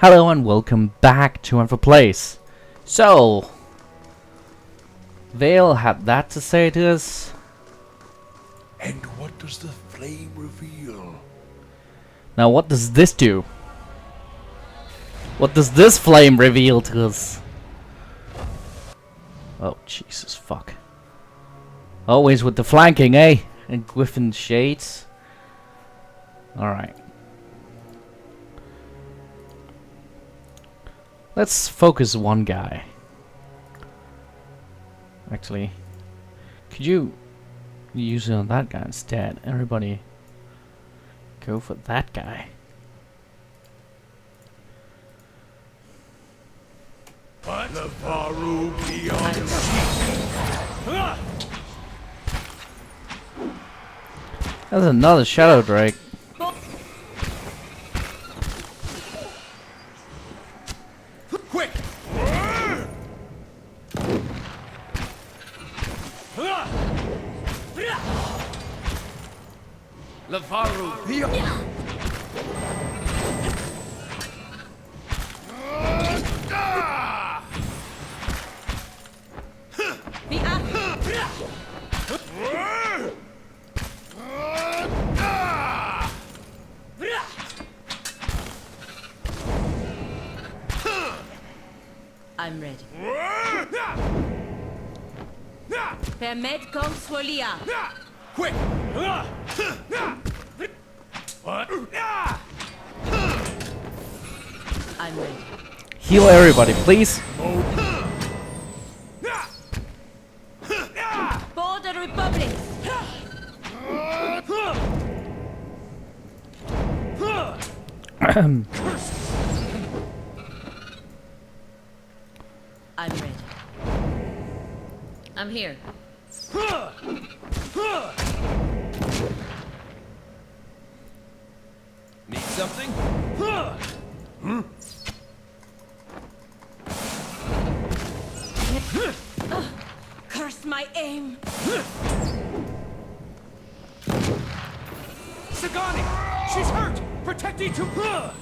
Hello and welcome back to Ankford Place. So, Vale had that to say to us. And what does the flame reveal? Now what does this do? What does this flame reveal to us? Oh, Jesus fuck. Always with the flanking, eh? And Griffin shades. Alright. Let's focus one guy. Actually, could you use it on that guy instead? Everybody go for that guy. What? The Varu beyond sheesh. That's another Shadow Drake. Quick! The Varu beyond. I'm ready. Permet consolia. Quick! What? I'm ready. Heal everybody, please. For the Republic. I'm ready. I'm here. Need something? Curse my aim. Sagani! She's hurt! Protect each other!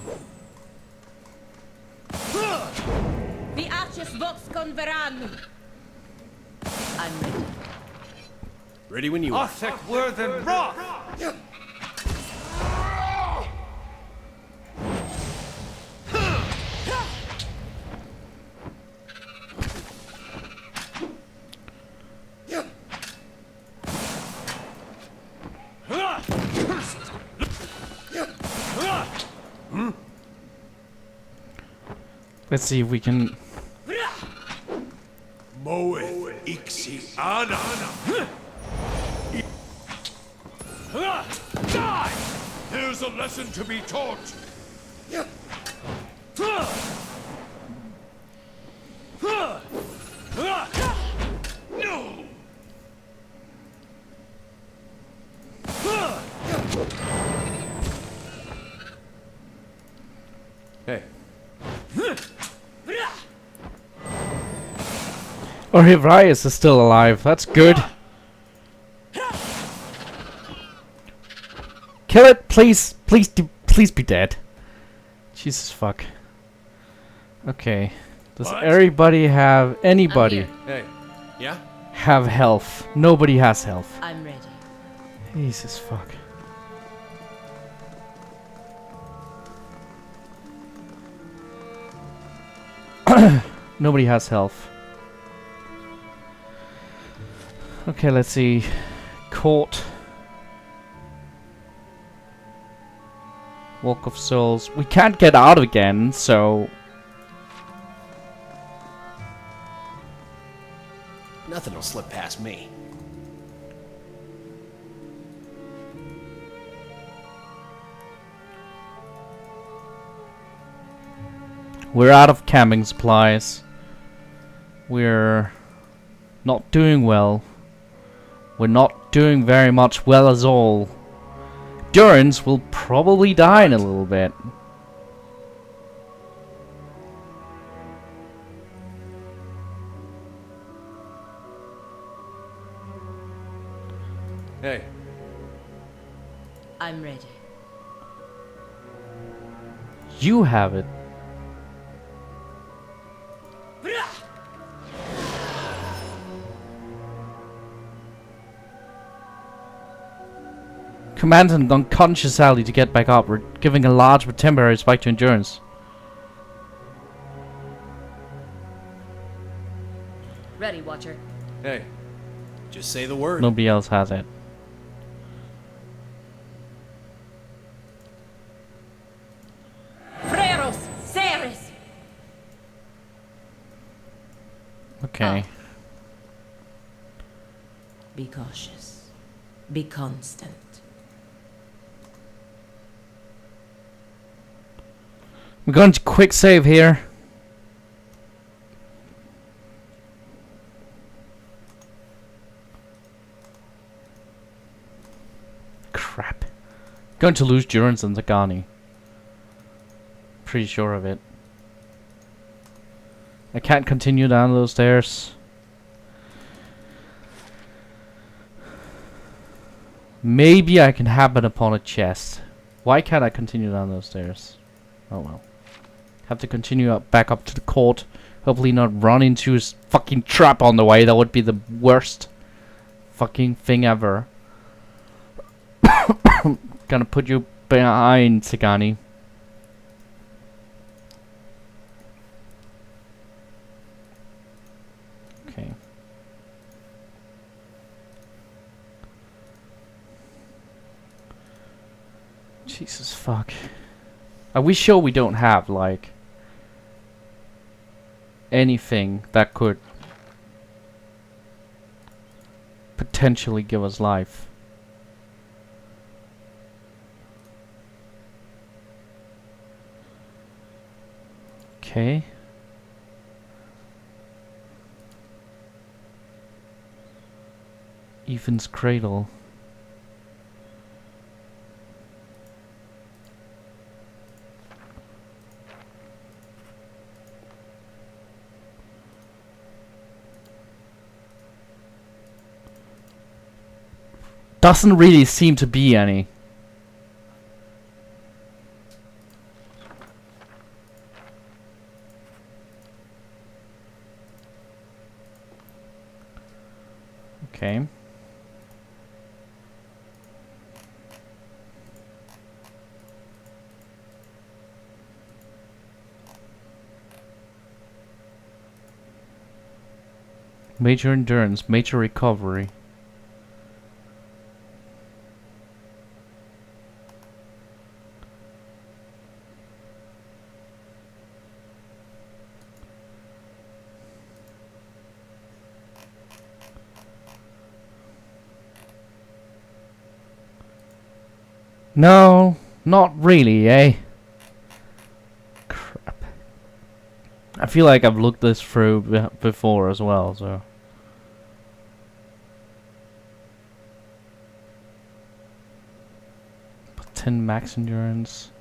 The arches vox converan. I'm ready. Ready when you are. Arthek were than Roth! Let's see if we can. Moeth ixi ana. Die! Here's a lesson to be taught. No! Hey. Oh, Hivrias is still alive. That's good. Kill it, please. Please be dead. Jesus fuck. Okay. Does What? everybody have anybody I'm here. Hey. Yeah? have health? Nobody has health. I'm ready. Jesus fuck. Nobody has health. Okay, let's see. Court. Walk of Souls. We can't get out again, so... Nothing will slip past me. We're out of camping supplies. We're not doing well. We're not doing very much well at all. Durance will probably die in a little bit. Hey. I'm ready. You have it. Command an unconscious ally to get back up. We're giving a large but temporary spike to endurance. Ready, Watcher. Hey, just say the word. Nobody else has it. Freros, Ceres. Okay. Be cautious. Be constant. We're going to quick save here. Crap. Going to lose Durance and Zagani. Pretty sure of it. I can't continue down those stairs. Maybe I can happen upon a chest. Why can't I continue down those stairs? Oh well. Have to continue back up to the court. Hopefully not run into a fucking trap on the way. That would be the worst fucking thing ever. Gonna put you behind, Zagani. Okay. Jesus fuck. Are we sure we don't have, like, anything that could potentially give us life? Okay. Ethan's cradle. Doesn't really seem to be any. Okay. Major endurance, major recovery. No, not really, eh? Crap. I feel like I've looked this through before as well, so. But 10 max endurance.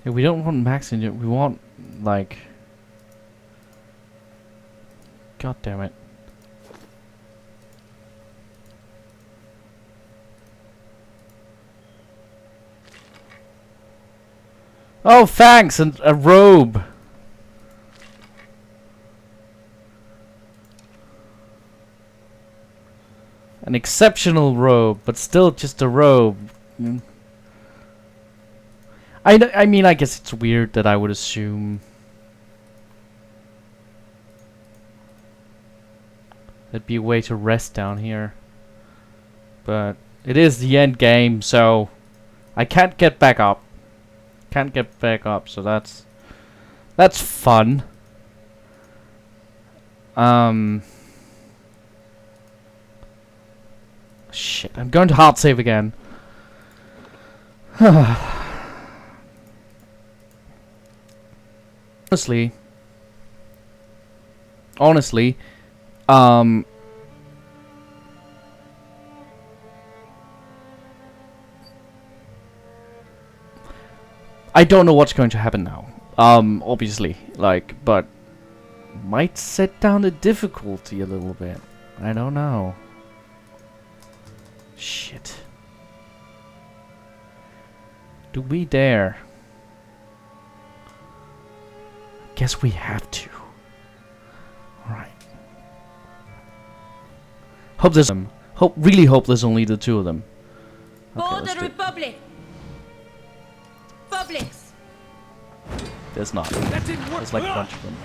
Yeah, we don't want max endurance, we want, like... God damn it. Oh, thanks! And a robe! An exceptional robe, but still just a robe. I mean, I guess it's weird that I would assume... There'd be a way to rest down here. But it is the end game, so I can't get back up. Can't get back up, so that's fun. Shit, I'm going to hard save again. Honestly, I don't know what's going to happen now. Obviously, like, but might set down the difficulty a little bit. I don't know. Shit. Do we dare? Guess we have to. Alright. Really hope there's only the two of them. Okay, For let's the do it. Republic! Publics! There's not. That didn't work. There's like a bunch of them.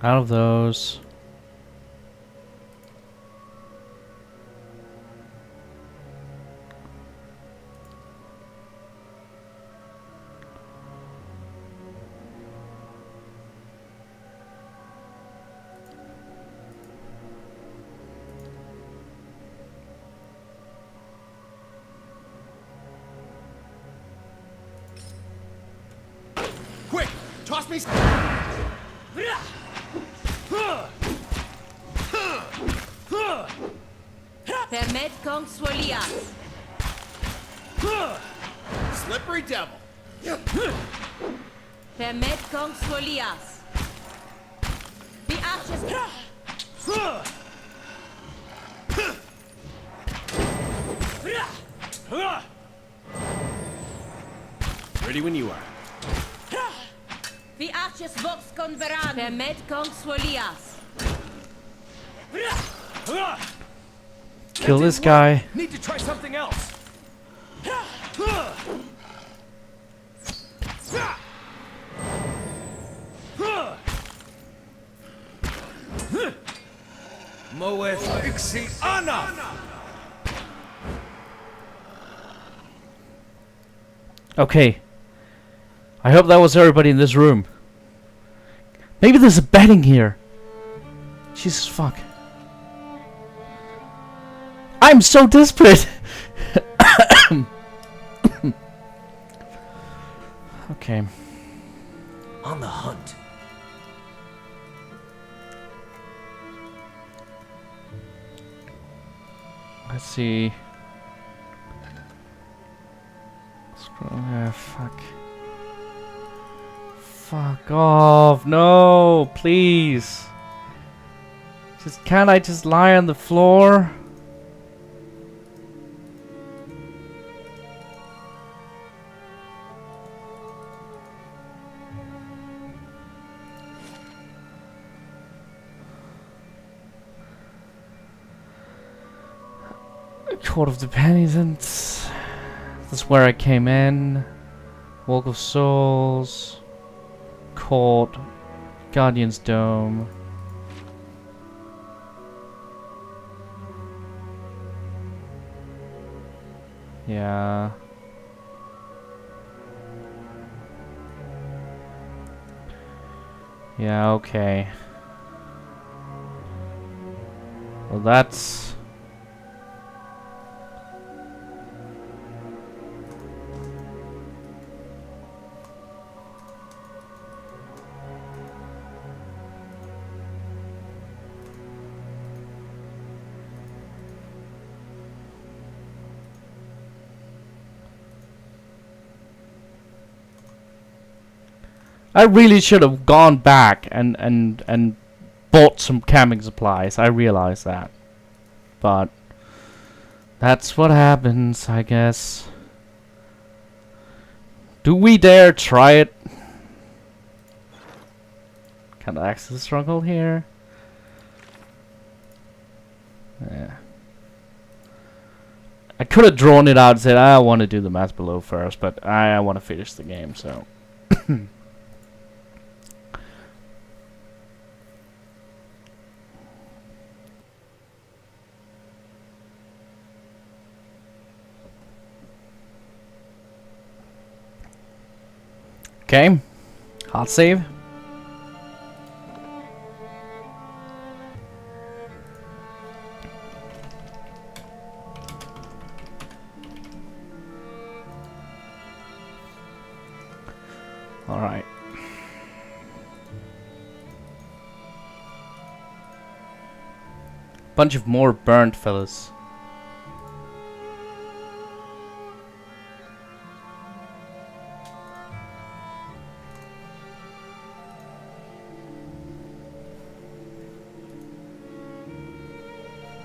Out of those. Quick! Toss me. Permet Consuelias! Slippery devil. Permet Consuelias! The ashes! Ready when you are. The ashes vox converan! Permet Consuelias! Kill this guy. Need to try something else. Moeth Ixi Ana. Okay. I hope that was everybody in this room. Maybe there's a betting here. Jesus fuck. I'm so desperate. Okay. On the hunt. Let's see. Scroll. Fuck. Fuck off. No, please. Can't I just lie on the floor? Court of the Penitents. That's where I came in. Walk of Souls. Court. Guardian's Dome. Yeah. Yeah, okay. Well, that's... I really should have gone back and bought some camping supplies. I realize that. But that's what happens, I guess. Do we dare try it? Can I access the stronghold here? Yeah. I could have drawn it out and said, I want to do the math below first, but I want to finish the game, so... Okay, hot save. All right. Bunch of more burnt fellas.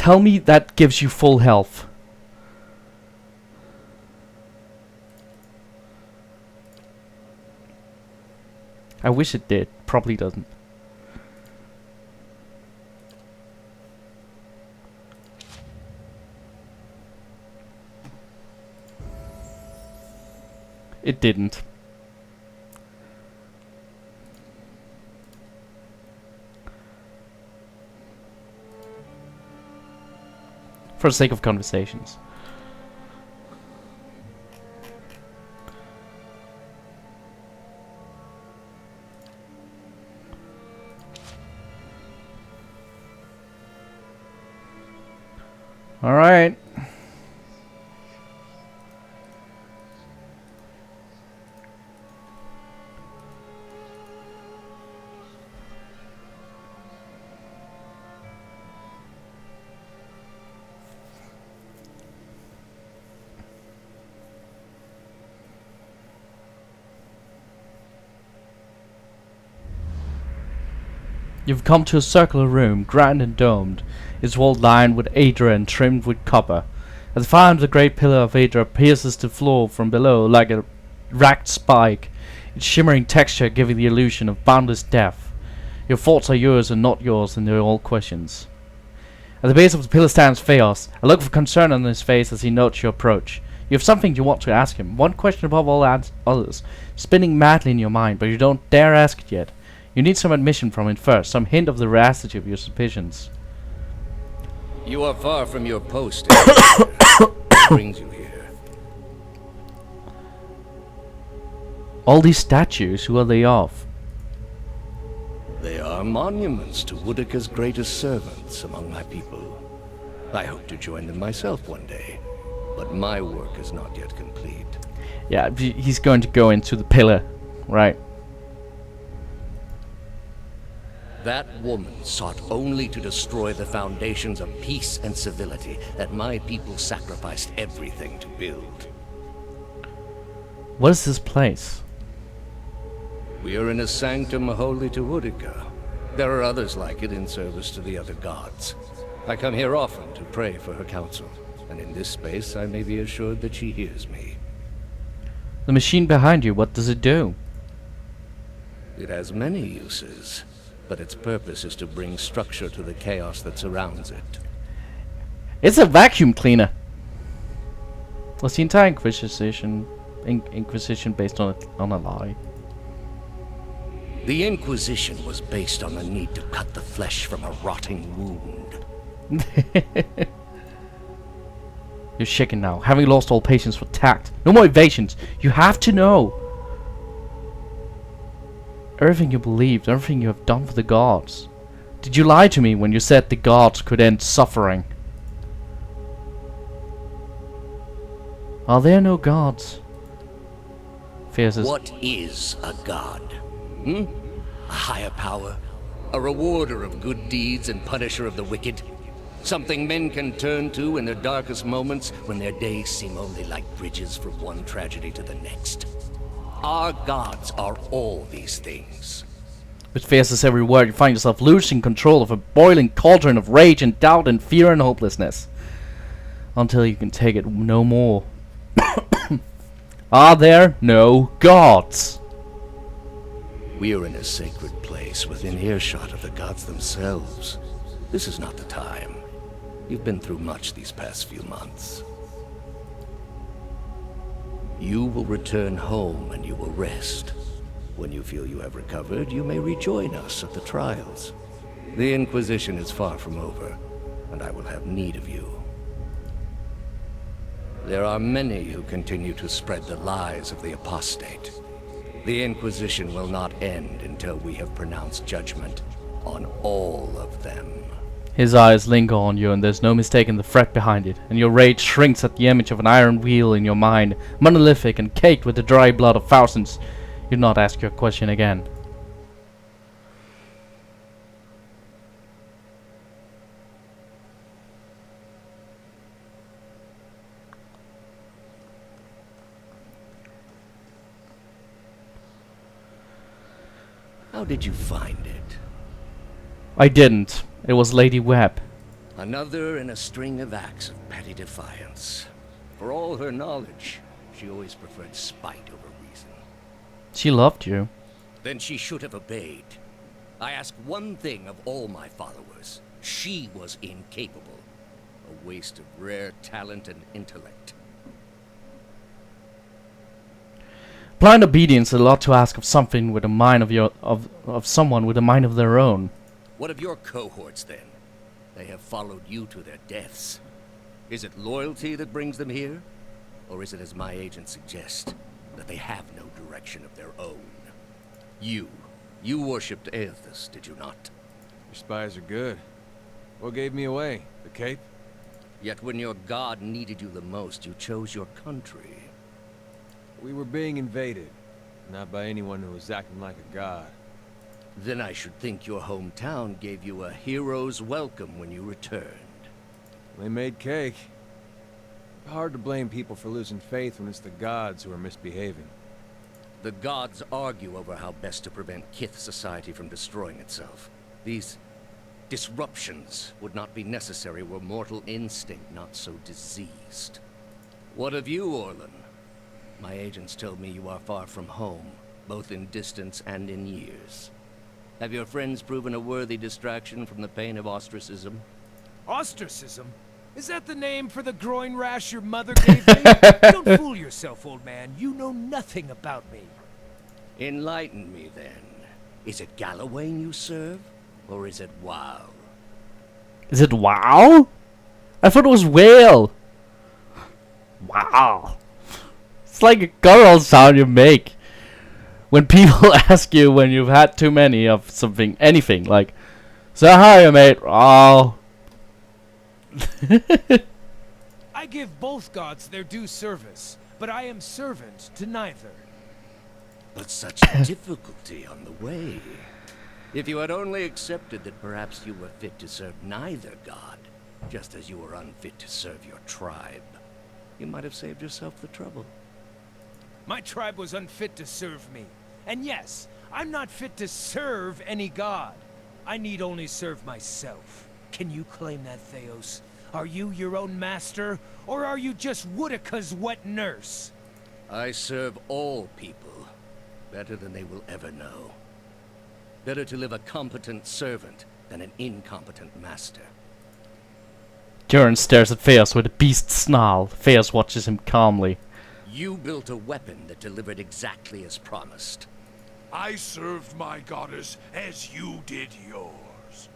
Tell me that gives you full health. I wish it did. Probably doesn't. It didn't. For the sake of conversations. All right. You've come to a circular room, grand and domed. Its wall lined with Adra and trimmed with copper. At the far end, the great pillar of Adra pierces the floor from below like a racked spike, its shimmering texture giving the illusion of boundless depth. Your thoughts are yours and not yours, and they're all questions. At the base of the pillar stands Theos, a look of concern on his face as he notes your approach. You have something you want to ask him, one question above all others, spinning madly in your mind, but you don't dare ask it yet. You need some admission from him first, some hint of the veracity of your suspicions. You are far from your post. What brings you here? All these statues, who are they of? They are monuments to Woodica's greatest servants among my people. I hope to join them myself one day, but my work is not yet complete. Yeah, he's going to go into the pillar, right? That woman sought only to destroy the foundations of peace and civility that my people sacrificed everything to build. What is this place? We are in a sanctum holy to Woodica. There are others like it in service to the other gods. I come here often to pray for her counsel, and in this space I may be assured that she hears me. The machine behind you, what does it do? It has many uses, but its purpose is to bring structure to the chaos that surrounds it. It's a vacuum cleaner. Was the entire Inquisition based on a lie? The Inquisition was based on the need to cut the flesh from a rotting wound. You're shaken now, having lost all patience for tact. No more evasions. You have to know. Everything you believed, everything you have done for the gods. Did you lie to me when you said the gods could end suffering? Are there no gods? Fierce is... What is a god? A higher power? A rewarder of good deeds and punisher of the wicked? Something men can turn to in their darkest moments when their days seem only like bridges from one tragedy to the next. Our gods are all these things. With Fierce's every word, you find yourself losing control of a boiling cauldron of rage and doubt and fear and hopelessness. Until you can take it no more. Are there no gods? We are in a sacred place within earshot of the gods themselves. This is not the time. You've been through much these past few months. You will return home and you will rest. When you feel you have recovered, you may rejoin us at the trials. The Inquisition is far from over, and I will have need of you. There are many who continue to spread the lies of the apostate. The Inquisition will not end until we have pronounced judgment on all of them. His eyes linger on you, and there's no mistaking the threat behind it, and your rage shrinks at the image of an iron wheel in your mind, monolithic and caked with the dry blood of thousands. You do not ask your question again. How did you find it? I didn't. It was Lady Webb. Another in a string of acts of petty defiance. For all her knowledge, she always preferred spite over reason. She loved you. Then she should have obeyed. I ask one thing of all my followers. She was incapable. A waste of rare talent and intellect. Blind obedience is a lot to ask of something with a mind of someone with a mind of their own. What of your cohorts, then? They have followed you to their deaths. Is it loyalty that brings them here? Or is it, as my agents suggest, that they have no direction of their own? You worshipped Aethys, did you not? Your spies are good. What gave me away? The cape? Yet when your god needed you the most, you chose your country. We were being invaded. Not by anyone who was acting like a god. Then I should think your hometown gave you a hero's welcome when you returned. They made cake. Hard to blame people for losing faith when it's the gods who are misbehaving. The gods argue over how best to prevent Kith society from destroying itself. These disruptions would not be necessary were mortal instinct not so diseased. What of you, Orlan? My agents tell me you are far from home, both in distance and in years. Have your friends proven a worthy distraction from the pain of ostracism? Ostracism? Is that the name for the groin rash your mother gave me? Don't fool yourself, old man. You know nothing about me. Enlighten me, then. Is it Gallowayne you serve? Or is it Wow? Is it wow? I thought it was whale. Wow. It's like a guttural sound you make when people ask you when you've had too many of something, anything, like, so how are you, mate? Oh. I give both gods their due service, but I am servant to neither. But such difficulty on the way. If you had only accepted that perhaps you were fit to serve neither god, just as you were unfit to serve your tribe, you might have saved yourself the trouble. My tribe was unfit to serve me. And yes, I'm not fit to serve any god. I need only serve myself. Can you claim that, Theos? Are you your own master, or are you just Woodika's wet nurse? I serve all people, better than they will ever know. Better to live a competent servant than an incompetent master. Jörn stares at Theos with a beast snarl. Theos watches him calmly. You built a weapon that delivered exactly as promised. I served my goddess as you did yours.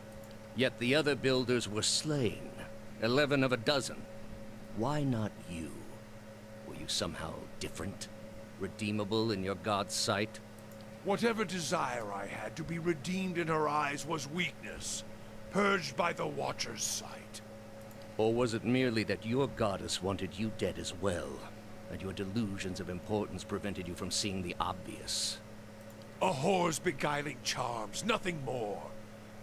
Yet the other builders were slain. 11 of a dozen. Why not you? Were you somehow different? Redeemable in your god's sight? Whatever desire I had to be redeemed in her eyes was weakness, purged by the Watcher's sight. Or was it merely that your goddess wanted you dead as well, and your delusions of importance prevented you from seeing the obvious? A whore's beguiling charms, nothing more.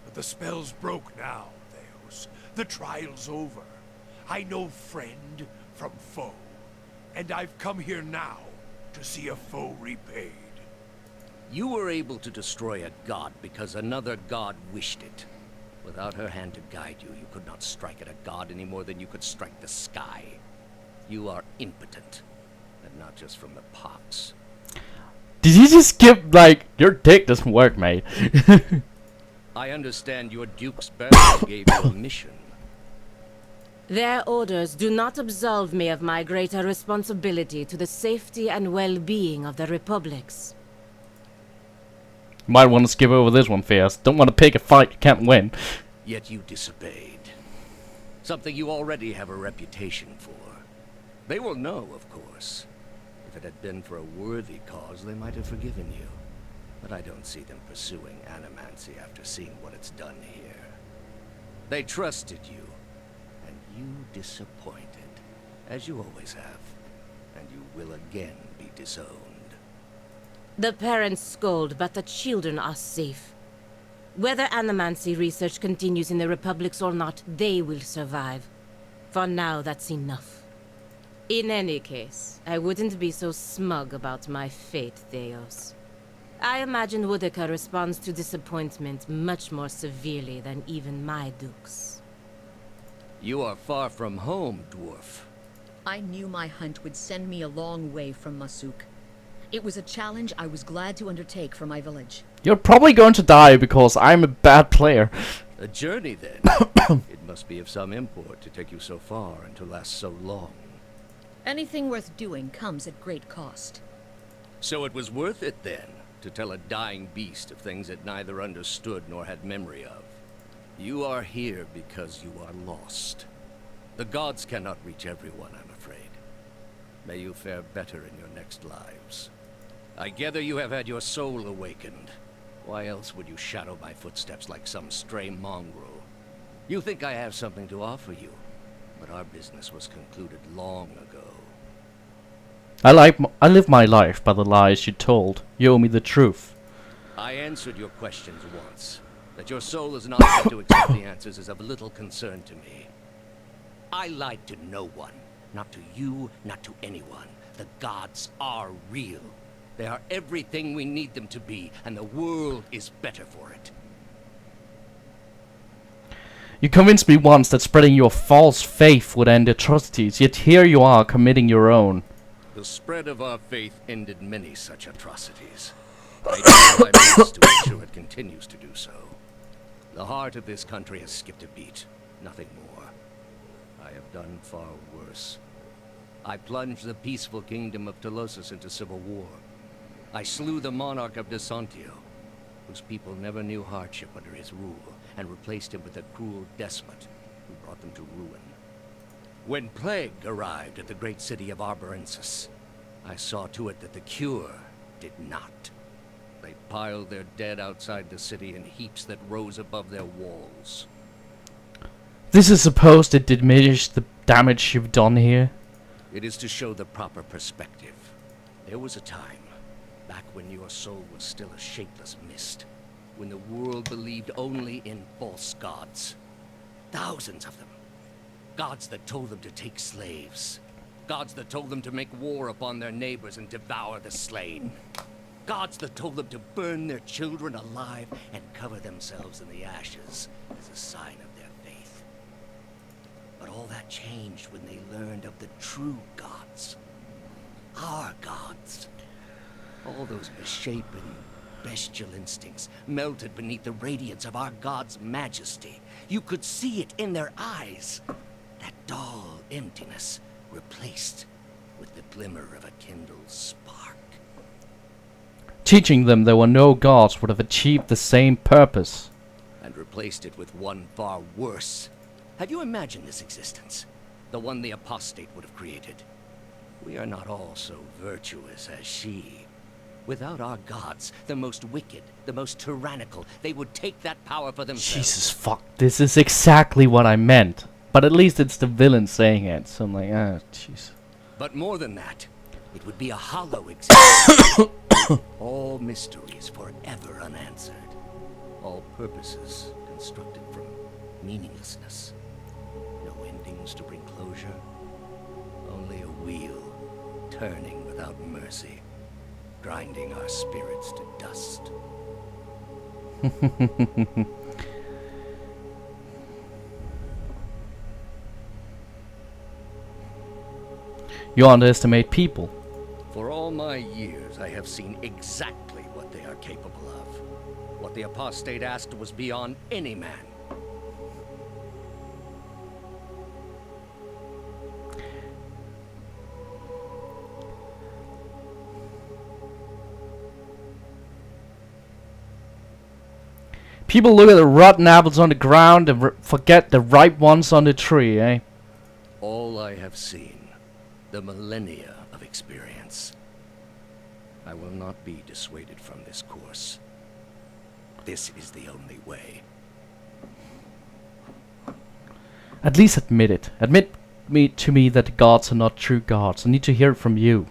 But the spell's broke now, Theos. The trial's over. I know friend from foe, and I've come here now to see a foe repaid. You were able to destroy a god because another god wished it. Without her hand to guide you, you could not strike at a god any more than you could strike the sky. You are impotent, and not just from the pox. Did you just skip, like, your dick doesn't work, mate? I understand your Duke's barrel gave you a mission. Their orders do not absolve me of my greater responsibility to the safety and well-being of the Republics. You might want to skip over this one, Theos. Don't want to pick a fight you can't win. Yet you disobeyed. Something you already have a reputation for. They will know, of course. If it had been for a worthy cause, they might have forgiven you. But I don't see them pursuing animancy after seeing what it's done here. They trusted you, and you disappointed, as you always have. And you will again be disowned. The parents scold, but the children are safe. Whether animancy research continues in the Republics or not, they will survive. For now, that's enough. In any case, I wouldn't be so smug about my fate, Theos. I imagine Woodika responds to disappointment much more severely than even my dukes. You are far from home, dwarf. I knew my hunt would send me a long way from Masuk. It was a challenge I was glad to undertake for my village. You're probably going to die because I'm a bad player. A journey, then? It must be of some import to take you so far and to last so long. Anything worth doing comes at great cost. So it was worth it, then, to tell a dying beast of things it neither understood nor had memory of. You are here because you are lost. The gods cannot reach everyone, I'm afraid. May you fare better in your next lives. I gather you have had your soul awakened. Why else would you shadow my footsteps like some stray mongrel? You think I have something to offer you, but our business was concluded long ago. I live my life by the lies you told. You owe me the truth. I answered your questions once. That your soul is not fit to accept the answers is of little concern to me. I lied to no one. Not to you, not to anyone. The gods are real. They are everything we need them to be, and the world is better for it. You convinced me once that spreading your false faith would end atrocities, yet here you are committing your own. The spread of our faith ended many such atrocities. I do my best to ensure it continues to do so. The heart of this country has skipped a beat, nothing more. I have done far worse. I plunged the peaceful kingdom of Tolosis into civil war. I slew the monarch of Desantio, whose people never knew hardship under his rule, and replaced him with a cruel despot who brought them to ruin. When plague arrived at the great city of Arborensis, I saw to it that the cure did not. They piled their dead outside the city in heaps that rose above their walls. This is supposed to diminish the damage you've done here? It is to show the proper perspective. There was a time, back when your soul was still a shapeless mist, when the world believed only in false gods. Thousands of them. Gods that told them to take slaves. Gods that told them to make war upon their neighbors and devour the slain. Gods that told them to burn their children alive and cover themselves in the ashes as a sign of their faith. But all that changed when they learned of the true gods. Our gods. All those misshapen, bestial instincts melted beneath the radiance of our God's majesty. You could see it in their eyes. That dull emptiness replaced with the glimmer of a kindled spark. Teaching them there were no gods would have achieved the same purpose. And replaced it with one far worse. Have you imagined this existence? The one the apostate would have created. We are not all so virtuous as she. Without our gods, the most wicked, the most tyrannical, they would take that power for themselves. Jesus fuck, this is exactly what I meant. But at least it's the villain saying it, so I'm like, ah, jeez. But more than that, it would be a hollow existence. All mysteries forever unanswered. All purposes constructed from meaninglessness. No endings to bring closure. Only a wheel, turning without mercy. Grinding our spirits to dust. You underestimate people. For all my years, I have seen exactly what they are capable of. What the apostate asked was beyond any man. People look at the rotten apples on the ground and forget the ripe ones on the tree, eh? All I have seen. The millennia of experience. I will not be dissuaded from this course. This is the only way. At least admit it. Admit to me that the gods are not true gods. I need to hear it from you.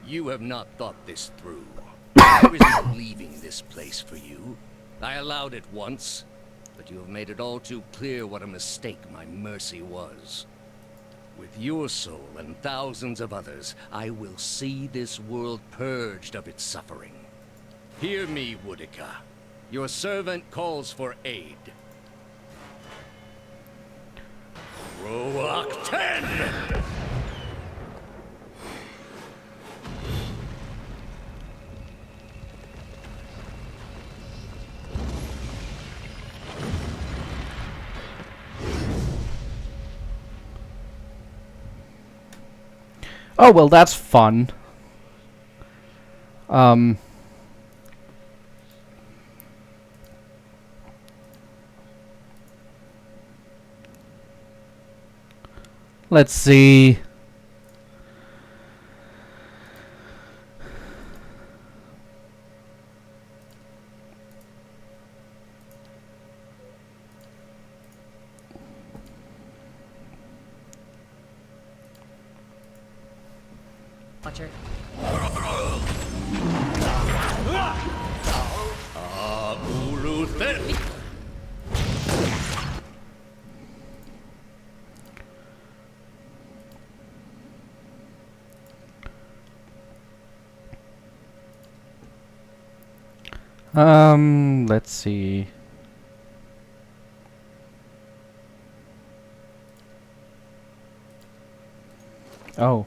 You have not thought this through. There is no leaving this place for you. I allowed it once, but you have made it all too clear what a mistake my mercy was. With your soul and thousands of others, I will see this world purged of its suffering. Hear me, Woodica. Your servant calls for aid. Roak 10! Oh, well, that's fun. Let's see. Watcher. Let's see. Oh.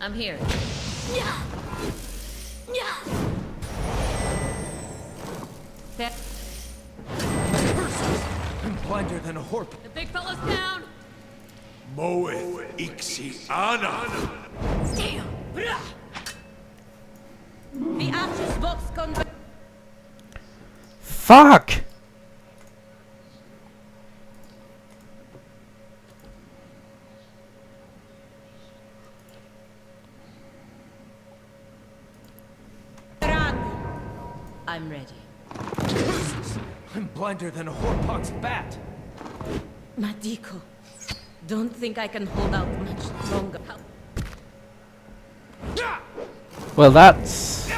I'm here. I'm blinder than a whore. The big fella's down! Moeth Ixiana. Damn! The Ashes box convert. Fuck! I'm ready. I'm blinder than a whorepox bat. Madiko, don't think I can hold out much longer. Well, that's...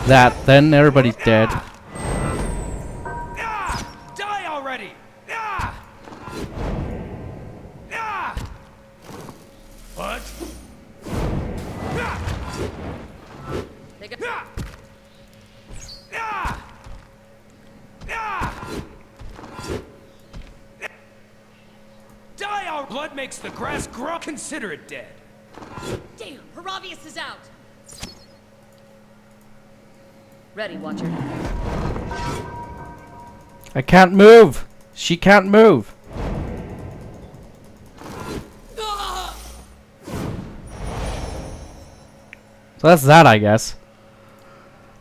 that. Then everybody's dead. Die already! What? Take it. Die! Our blood makes the grass grow. Consider it dead. Damn! Haravius is out! Ready, Watcher. I can't move! She can't move! So that's that, I guess.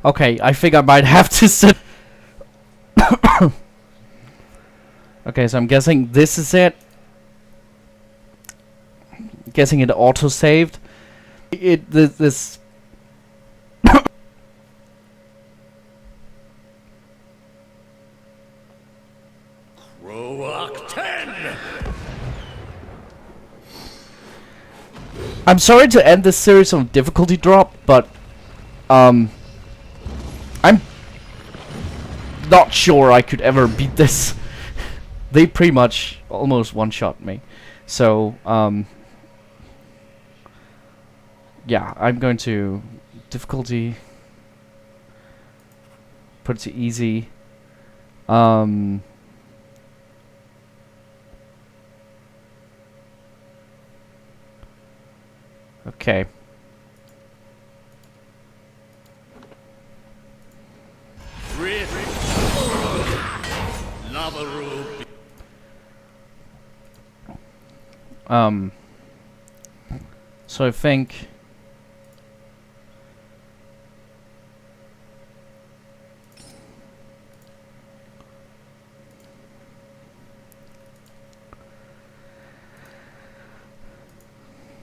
Okay, I think I might have to sit. Okay, so I'm guessing this is it. Guessing it auto-saved. This Roak 10! I'm sorry to end this series on difficulty drop, but I'm not sure I could ever beat this. They pretty much almost one-shot me. So, yeah, I'm going to difficulty, put it to easy. Okay. Lava room. So I think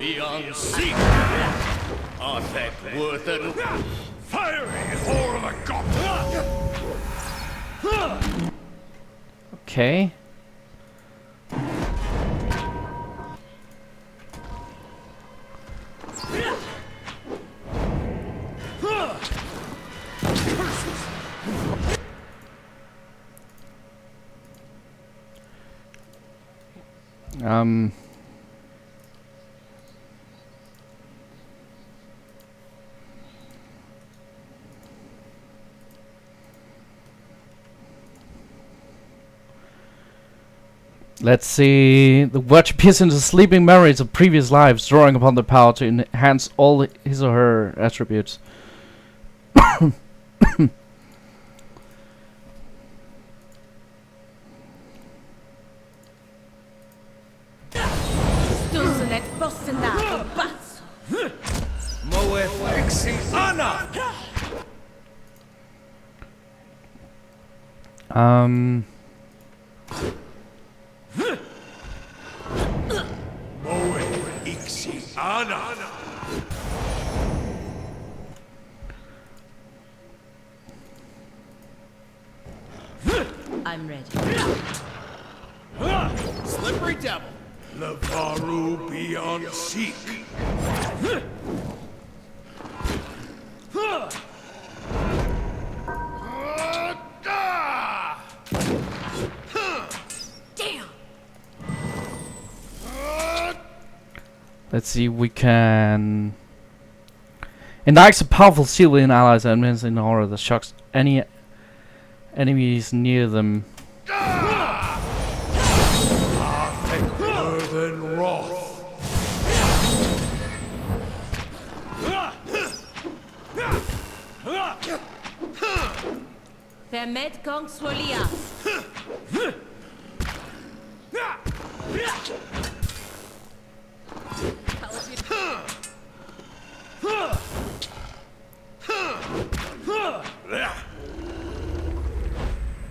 Beyond sea. Artifact worth an Fiery whore of a god! Okay. Let's see. The watch appears into sleeping memories of previous lives, drawing upon the power to enhance all his or her attributes. I'm ready. Slippery devil! Levaru beyond seek! Damn! Let's see, we can index a powerful seal in allies and enemies in order that shocks any enemies near them. Thicker than wrath! Vermet Kong Swolia.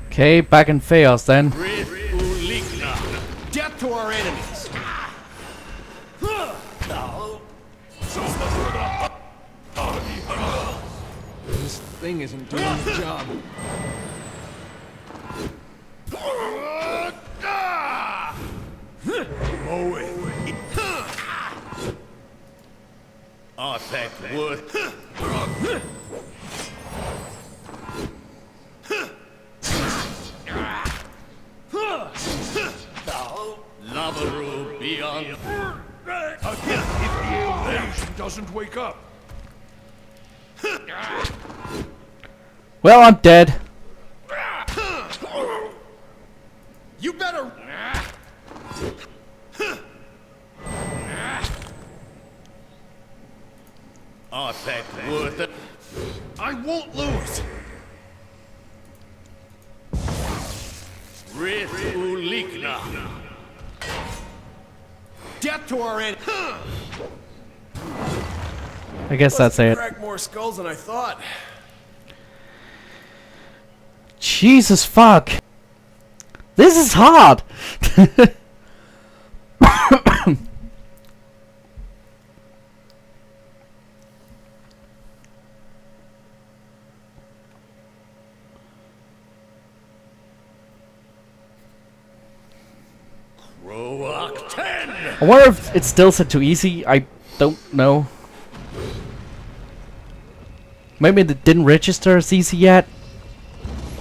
Okay, back in chaos then. Death to our enemies! This thing isn't doing its job. Artifact worth. Lavaru beyond. Again, if the invasion doesn't wake up! Well, I'm dead. You better... Artifact worth it. I won't lose! Rith Ulikna. Death to our enemies! I guess that's it. Crack more skulls than I thought. Jesus fuck. This is hard. Roak 10. I wonder if it's still set to easy. I don't know. Maybe it didn't register as easy yet.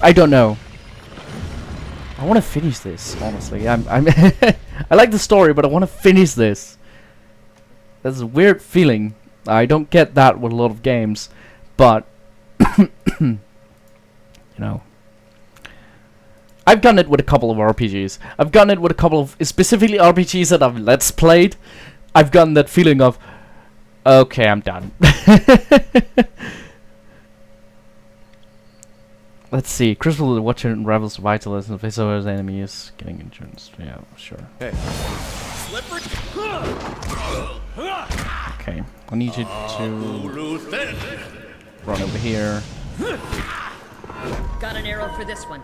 I don't know. I want to finish this, honestly. I'm I like the story, but I want to finish this. There's a weird feeling. I don't get that with a lot of games, but you know, I've done it with a couple of RPGs. I've done it with a couple of specifically RPGs that I've let's played. I've gotten that feeling of, okay, I'm done. Let's see. Crystal will watch it and rivals vitalism if his or his enemy is getting insurance. Yeah, sure. Hey. Okay, I need you to run over here. Got an arrow for this one.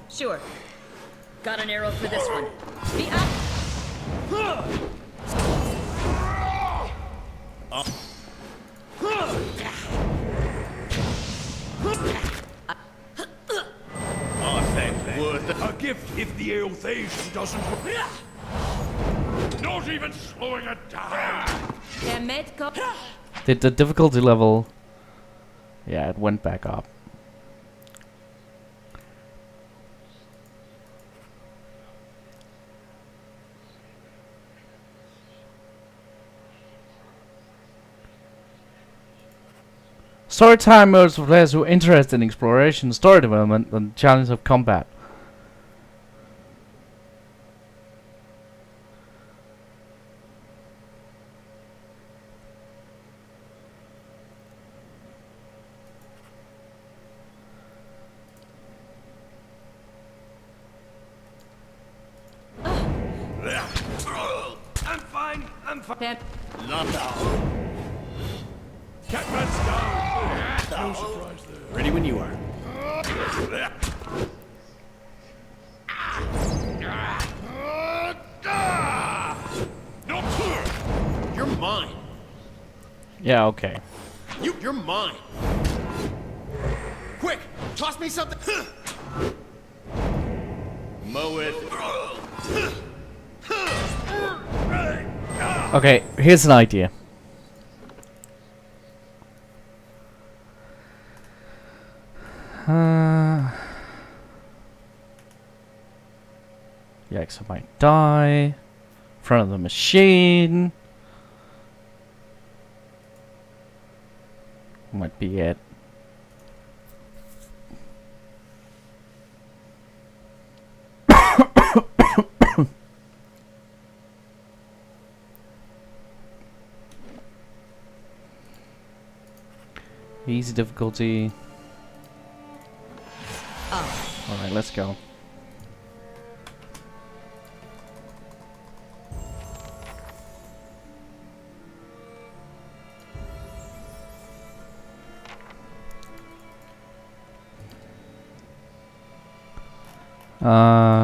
Sure. Got an arrow for this one. Be up! Evasion doesn't work. Not even slowing it down. Did the difficulty level... Yeah, it went back up. Story time modes for players who are interested in exploration, story development, and challenge of combat. I'm fine. I'm fine. Landa. Catman's down. No surprise there. Ready when you are. No, You're mine. Yeah, okay. You're mine. Quick, toss me something. Mow it. Okay, here's an idea. Yikes, I might die. In front of the machine. Might be it. Easy difficulty. Alright, let's go.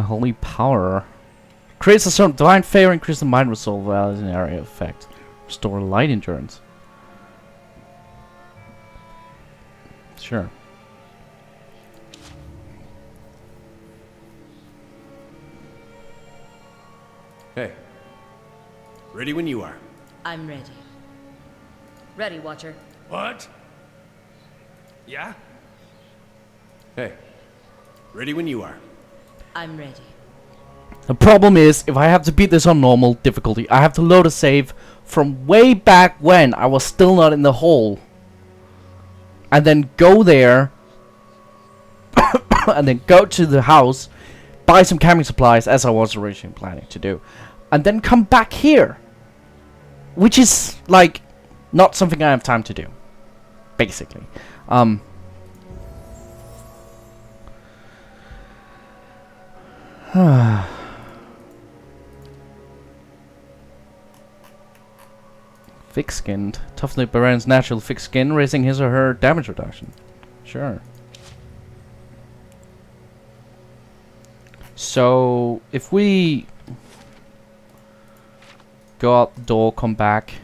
Holy power. Creates a certain divine favor, increase the mind resolve values in area effect. Restore light endurance. Sure. Hey. Ready when you are. I'm ready. Ready, Watcher. What? Yeah? Hey. Ready when you are. I'm ready. The problem is, if I have to beat this on normal difficulty, I have to load a save from way back when I was still not in the hole. And then go there. And then go to the house. Buy some camping supplies, as I was originally planning to do. And then come back here. Which is, like, not something I have time to do. Basically. Thick-skinned. Toughen the Baron's natural thick skin, raising his or her damage reduction. Sure. So, if we go out the door, come back.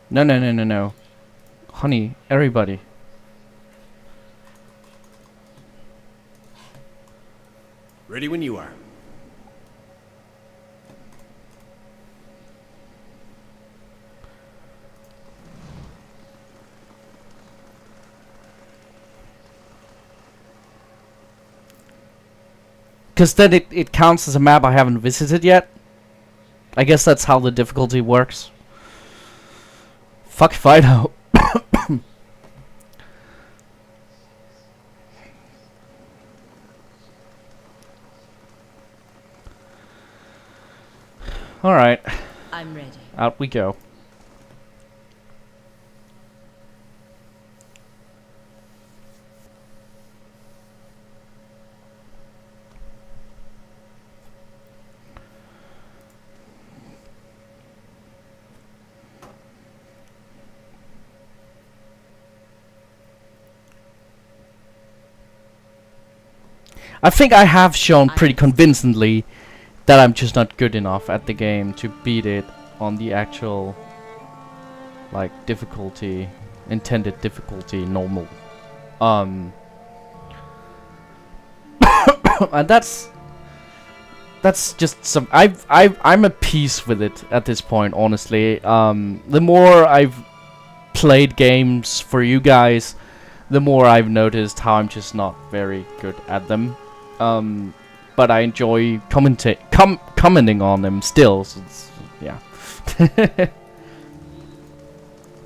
No, no, no, no, no. Honey, everybody. Ready when you are. Because then it counts as a map I haven't visited yet. I guess that's how the difficulty works. Fuck if I know. Alright. I'm ready. Out we go. I think I have shown pretty convincingly that I'm just not good enough at the game to beat it on the actual, like, difficulty, intended difficulty, normal And that's just some. I'm at peace with it at this point, honestly. The more I've played games for you guys, the more I've noticed how I'm just not very good at them. But I enjoy commenting on them still. So yeah.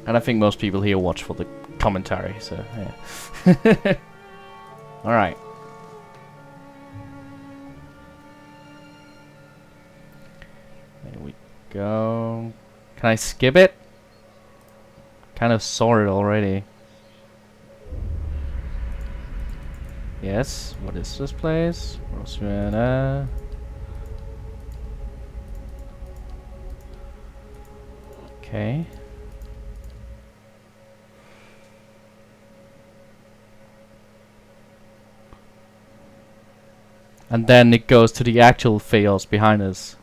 And I think most people here watch for the commentary. So yeah. All right. There we go. Can I skip it? Kind of saw it already. Yes. What is this place? Roswell. Okay. And then it goes to the actual fields behind us.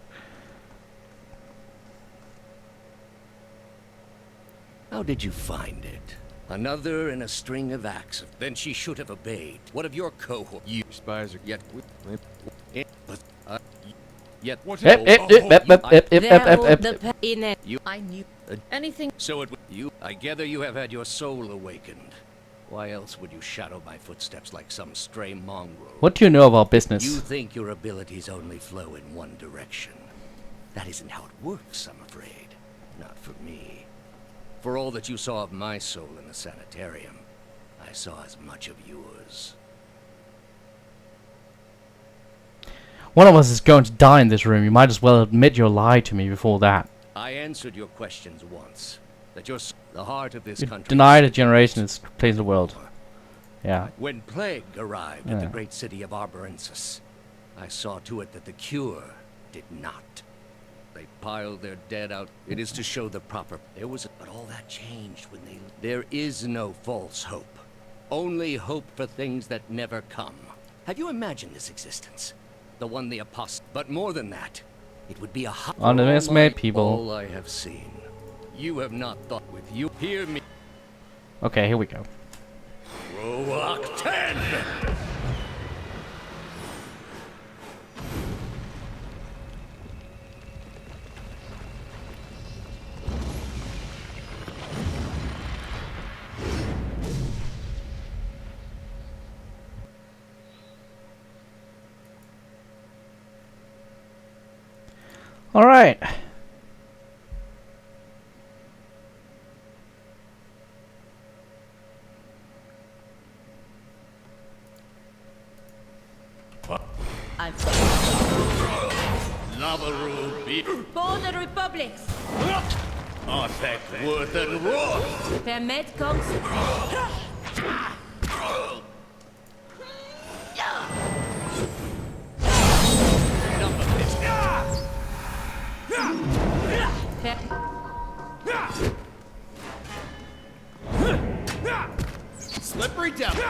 How did you find it? Another in a string of acts. Then she should have obeyed. What of your cohort? You Spies are... yet, yet. What Ep, ep, ep, ep, ep, ep, ep, ep, ep. You, I knew anything. so it you. I gather you have had your soul awakened. Why else would you shadow my footsteps like some stray mongrel? What do you know about You business? think your abilities only flow in one direction. That isn't how it works, I'm afraid. Not for me. For all that you saw of my soul in the sanitarium, I saw as much of yours. One of us is going to die in this room. You might as well admit your lie to me before that. I answered your questions once. That you're the heart of this You country. denied a generation its place in the world. Yeah. When plague arrived at the great city of Arborensis, I saw to it that the cure did not. They piled their dead out. It is to show the proper. But all that changed when they. There is no false hope. Only hope for things that never come. Have you imagined this existence? The one the apostle. But more than that, it would be a. Underestimate people. All I have seen. You have not thought with you. Hear me. Okay, here we go. Roak 10! All right. Lava Ruby. For the Republics! Arthek, Worth, and Roth. Permet comes. Slippery devil.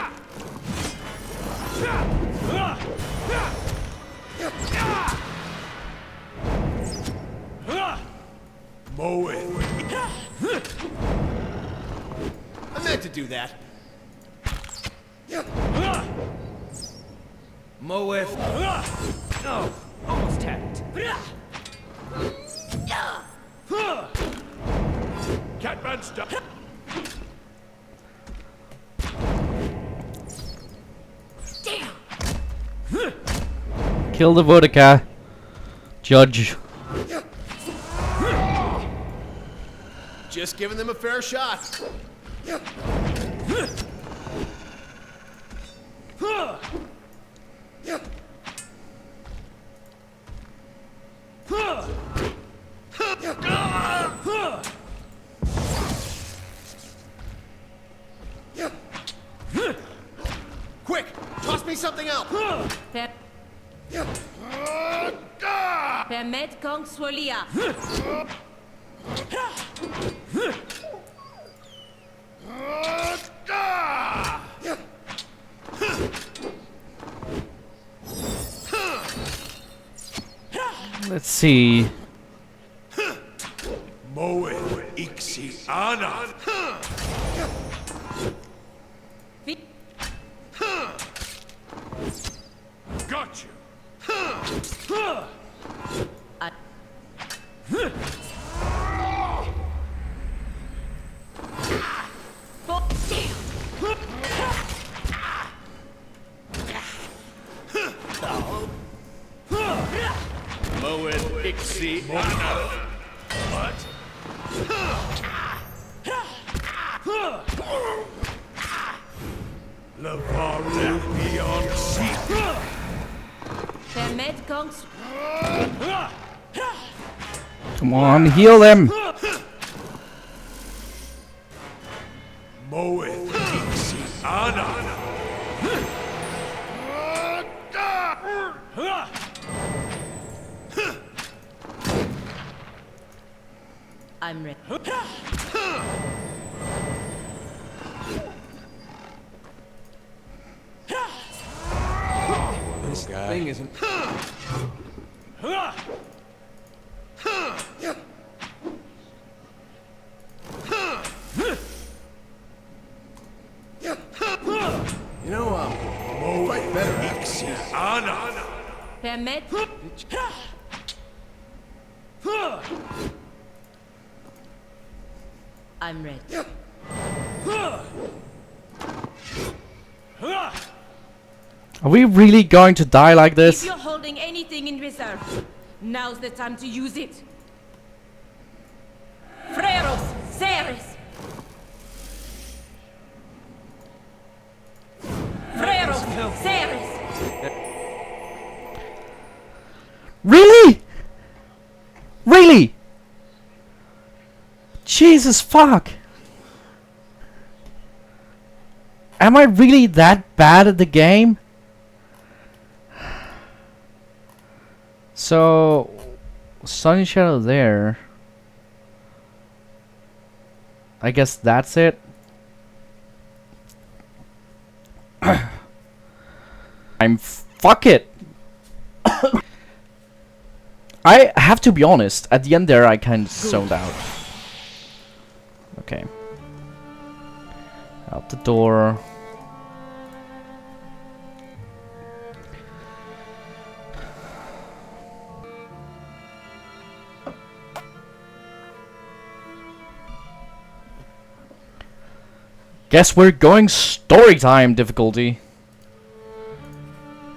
Mow it. I meant to do that. Moeth. No, almost had it. Catman stuff. Kill the vodka. Judge. Just giving them a fair shot. Quick, toss me something else. Permet Kong Swolia. Let's see. Moe Ixiana. Moed Ixi Ana. What? Lavaru beyond sea. Permed Kongs. Come on, heal them. Moed Ixi Ana. I'm ready. This thing isn't... You know, fight better after this. Ana. Permed. I'm ready. Are we really going to die like If this? you're holding anything in reserve, now's the time to use it. Freros, Ceres. Freros, Ceres. Really? Really? Jesus fuck. Am I really that bad at the game? So, Sunny Shadow there. I guess that's it. Fuck it. I have to be honest, at the end there I kind of zoned out. Okay. Out the door. Guess we're going story time difficulty.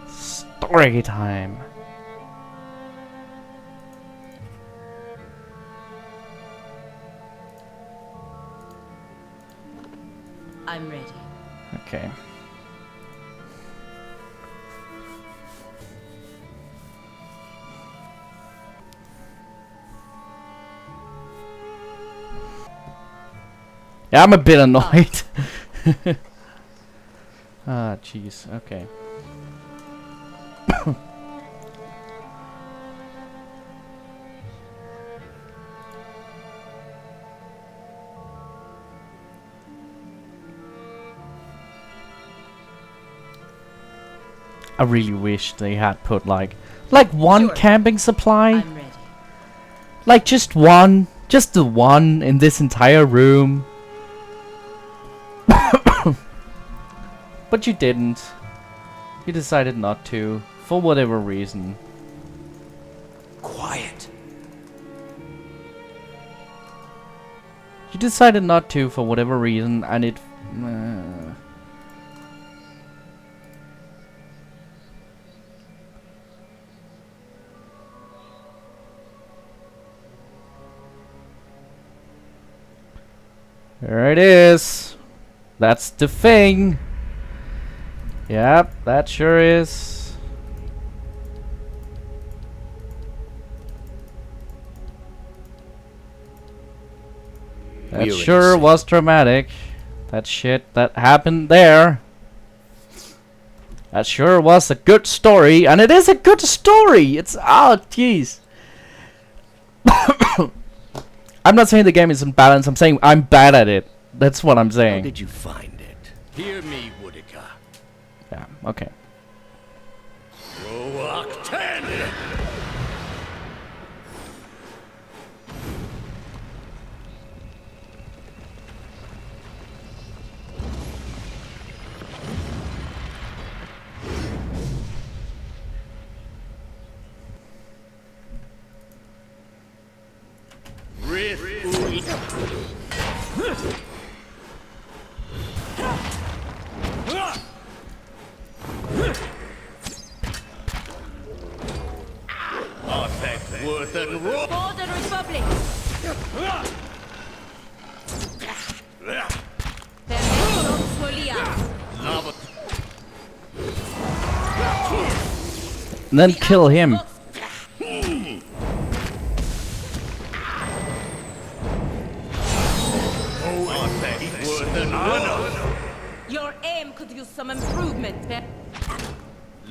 Story time. I'm ready. Okay. Yeah, I'm a bit annoyed. Ah, jeez. Okay. I really wish they had put like one Sure. camping supply. I'm ready. Like just one. Just the one in this entire room. But you didn't. You decided not to. For whatever reason. Quiet. You decided not to for whatever reason, and it... There it is. That's the thing. Yep, that sure is. That We're sure innocent. was dramatic. That shit that happened there. That sure was a good story, and it is a good story. It's jeez. I'm not saying the game isn't balanced. I'm saying I'm bad at it. That's what I'm How saying. did you find it? Hear me, Woodica. Yeah. Okay. Roak 10! Worth and raw. For the Republic! Permesso Folias! And then kill him. Worth and honor. Your aim could use some improvement,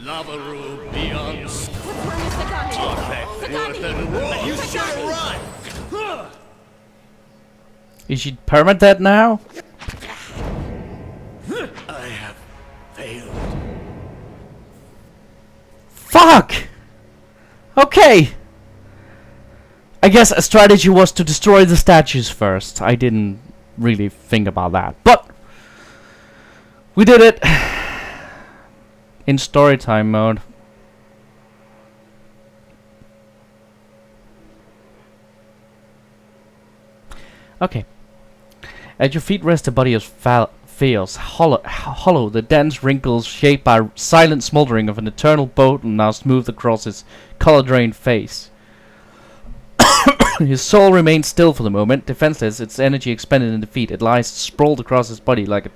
Lavaru beyond. What's wrong with Sagani? Worth and raw. You should run. Is she permadead now? I have failed. Fuck! Okay. I guess a strategy was to destroy the statues first. I didn't really think about that. But we did it in storytime mode. Okay. At your feet rests the body of Theos, hollow, the dense wrinkles shaped by silent smoldering of an eternal bottle now smoothed across his color-drained face. His soul remains still for the moment, defenseless, its energy expended in defeat. It lies sprawled across his body like a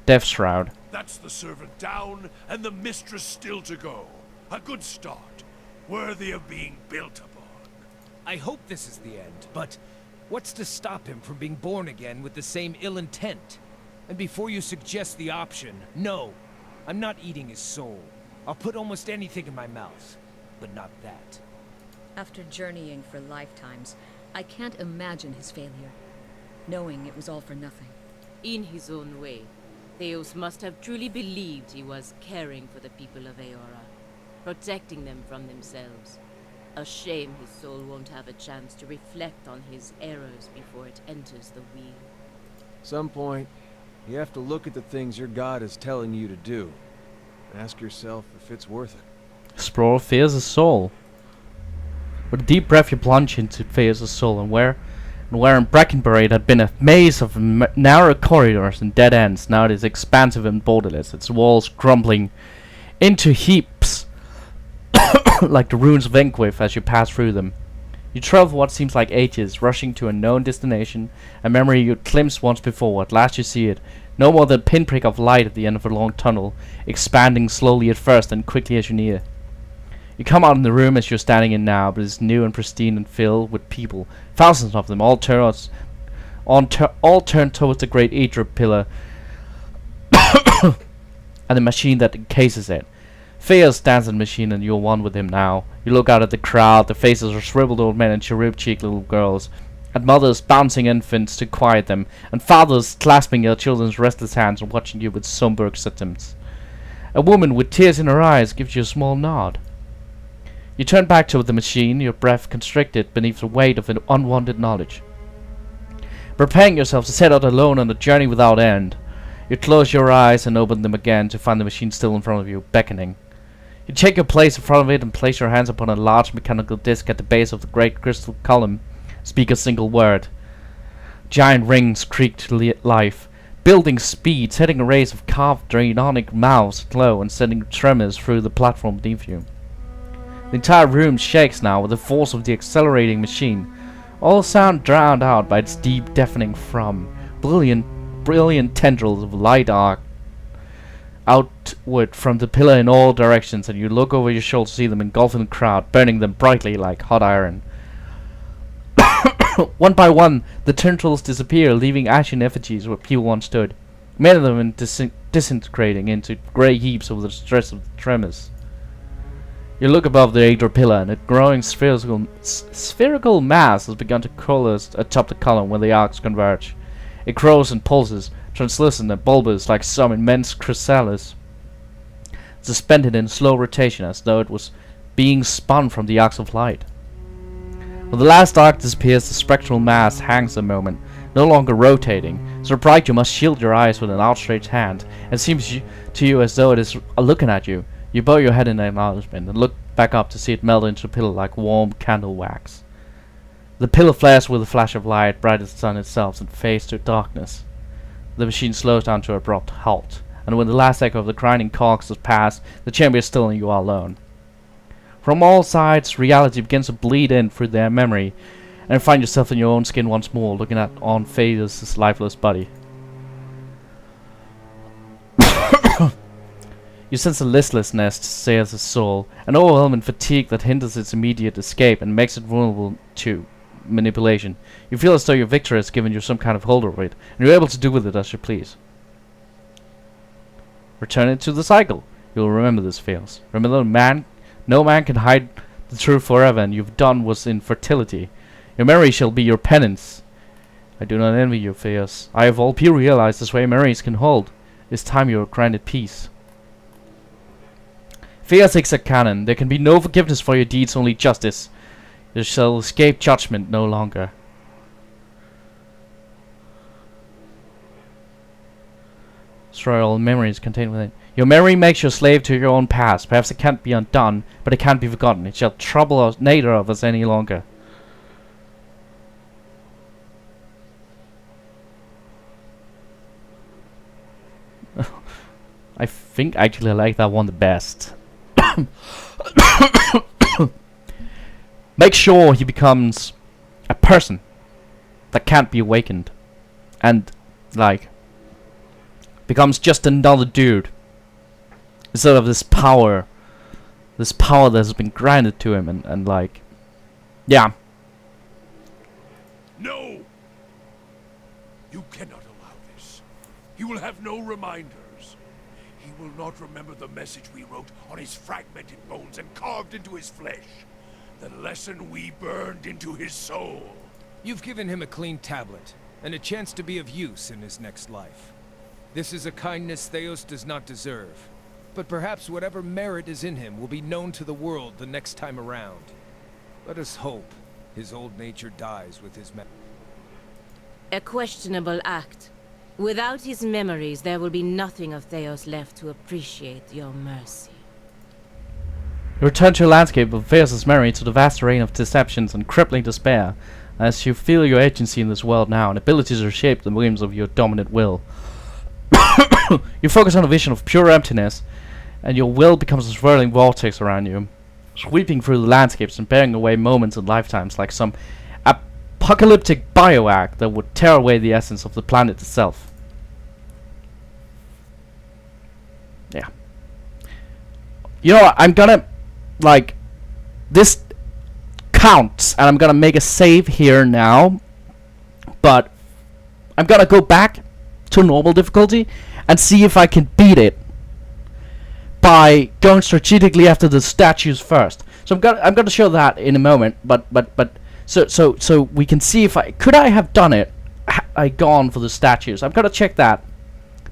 death shroud. That's the servant down, and the mistress still to go. A good start, worthy of being built upon. I hope this is the end, but what's to stop him from being born again with the same ill intent? And before you suggest the option, no, I'm not eating his soul. I'll put almost anything in my mouth, but not that. After journeying for lifetimes, I can't imagine his failure, knowing it was all for nothing. In his own way, Theos must have truly believed he was caring for the people of Aora, protecting them from themselves. A shame his soul won't have a chance to reflect on his errors before it enters the wheel. Some point, you have to look at the things your god is telling you to do. And ask yourself if it's worth it. Sprawl fears his soul. With a deep breath you plunge into Theos' soul, and where in Brackenbury it had been a maze of narrow corridors and dead ends, now it is expansive and borderless, its walls crumbling into heaps like the ruins of Ankford as you pass through them. You travel what seems like ages, rushing to a known destination, a memory you glimpsed once before. At last you see it, no more than a pinprick of light at the end of a long tunnel, expanding slowly at first and quickly as you near. You come out in the room as you're standing in now, but it's new and pristine and filled with people, thousands of them, all turned towards the great Aether pillar and the machine that encases it. Theos stands in the machine and you're one with him now. You look out at the crowd, the faces of shriveled old men and cherub-cheeked little girls, at mothers bouncing infants to quiet them, and fathers clasping their children's restless hands and watching you with somber acceptance. A woman with tears in her eyes gives you a small nod. You turn back toward the machine, your breath constricted beneath the weight of an unwanted knowledge. Preparing yourself to set out alone on a journey without end, you close your eyes and open them again to find the machine still in front of you, beckoning. You take your place in front of it and place your hands upon a large mechanical disc at the base of the great crystal column. Speak a single word. Giant rings creak to life, building speed, setting a race of carved draconic mouths glow and sending tremors through the platform beneath you. The entire room shakes now with the force of the accelerating machine, all sound drowned out by its deep, deafening thrum. Brilliant tendrils of light arc outward from the pillar in all directions, and you look over your shoulder to see them engulfing the crowd, burning them brightly like hot iron. One by one, the tendrils disappear, leaving ashen effigies where people once stood, many of them disintegrating into grey heaps over the stress of the tremors. You look above the Aether pillar, and a growing spherical mass has begun to coalesce atop the column where the arcs converge. It grows and pulses, translucent and bulbous like some immense chrysalis, suspended in slow rotation as though it was being spun from the arcs of light. When the last arc disappears, the spectral mass hangs a moment, no longer rotating. So bright you must shield your eyes with an outstretched hand, and it seems to you as though it is looking at you. You bow your head in acknowledgement and look back up to see it melt into the pillar like warm candle wax. The pillar flares with a flash of light, bright as the sun itself, and fades to darkness. The machine slows down to an abrupt halt, and when the last echo of the grinding cogs has passed, the chamber is still and you are alone. From all sides, reality begins to bleed in through their memory, and you find yourself in your own skin once more, looking at Ankford's lifeless body. You sense a listlessness assails his soul, an overwhelming fatigue that hinders its immediate escape and makes it vulnerable to manipulation. You feel as though your victor has given you some kind of hold over it, and you're able to do with it as you please. Return it to the cycle. You will remember this, Theos. Remember, no man can hide the truth forever, and you've done was infertility. Your memory shall be your penance. I do not envy you, Theos. I have all pure realized this way memories can hold. It's time you are granted peace. Theos Ixac Canon, there can be no forgiveness for your deeds, only justice. You shall escape judgment no longer. Destroy all memories contained within. Your memory makes you a slave to your own past. Perhaps it can't be undone, but it can't be forgotten. It shall trouble us, neither of us any longer. I think actually I like that one the best. Make sure he becomes a person that can't be awakened, and like becomes just another dude instead of this power that has been granted to him, and like, yeah. No! You cannot allow this. He will have no reminders. He will not remember the message we wrote on his fragmented bones and carved into his flesh. The lesson we burned into his soul. You've given him a clean tablet, and a chance to be of use in his next life. This is a kindness Theos does not deserve, but perhaps whatever merit is in him will be known to the world the next time around. Let us hope his old nature dies with his memory. A questionable act. Without his memories, there will be nothing of Theos left to appreciate your mercy. You return to a landscape of Theos' memory, to the vast array of deceptions and crippling despair, as you feel your agency in this world now, and abilities to shape the whims of your dominant will. You focus on a vision of pure emptiness, and your will becomes a swirling vortex around you, sweeping through the landscapes and bearing away moments and lifetimes like some apocalyptic bioact that would tear away the essence of the planet itself. Yeah. You know what, I'm gonna, like, this counts, and I'm gonna make a save here now, but I'm gonna go back to normal difficulty and see if I can beat it by going strategically after the statues first. So I'm gonna show that in a moment, but so we can see if I have done it. I gone for the statues. I'm gonna check that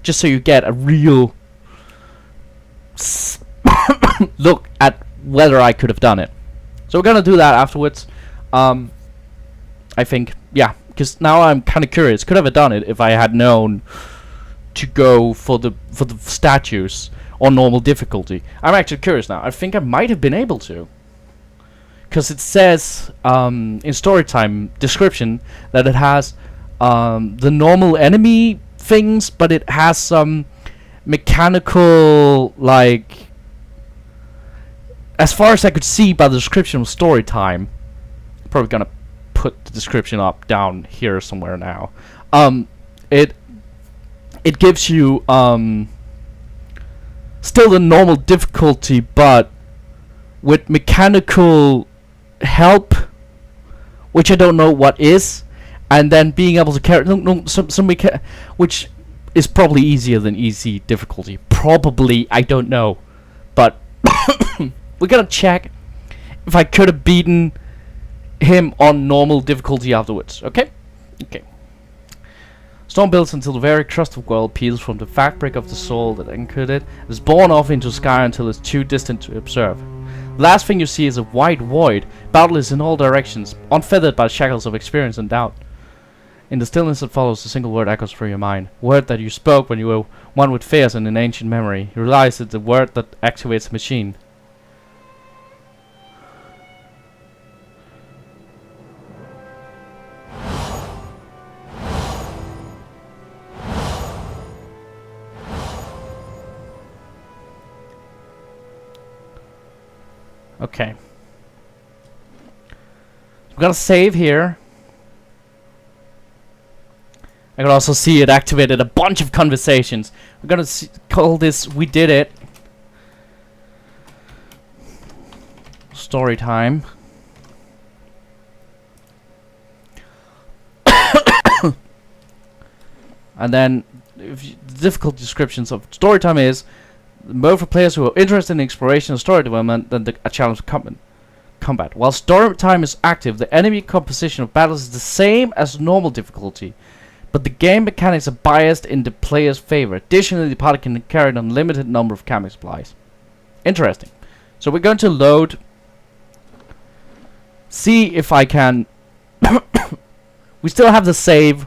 just so you get a real look at whether I could have done it. So we're gonna do that afterwards. I think, yeah, because now I'm kind of curious. Could I have done it if I had known to go for the statues on normal difficulty? I'm actually curious now. I think I might have been able to, because it says in storytime description that it has the normal enemy things, but it has some mechanical, like, as far as I could see by the description of storytime. Probably gonna put the description up down here somewhere now. It gives you still the normal difficulty, but with mechanical help, which I don't know what is, and then being able to carry which is probably easier than easy difficulty. Probably, I don't know, but we're gonna check if I could have beaten him on normal difficulty afterwards. Okay. Storm builds until the very crust of world peels from the fabric of the soul that anchored it, and is borne off into the sky until it's too distant to observe. The last thing you see is a wide void, boundless in all directions, unfeathered by shackles of experience and doubt. In the stillness that follows, a single word echoes through your mind. Word that you spoke when you were one with fears and an ancient memory. You realize it's the word that activates the machine. Okay. I'm gonna save here. I can also see it activated a bunch of conversations. I'm gonna call this "We Did It." Story time. And then, the difficult descriptions of story time is more for players who are interested in exploration and story development than a challenge of combat. While story time is active, the enemy composition of battles is the same as normal difficulty, but the game mechanics are biased in the player's favor. Additionally, the party can carry an unlimited number of camping supplies. Interesting. So we're going to load. See if I can. We still have the save.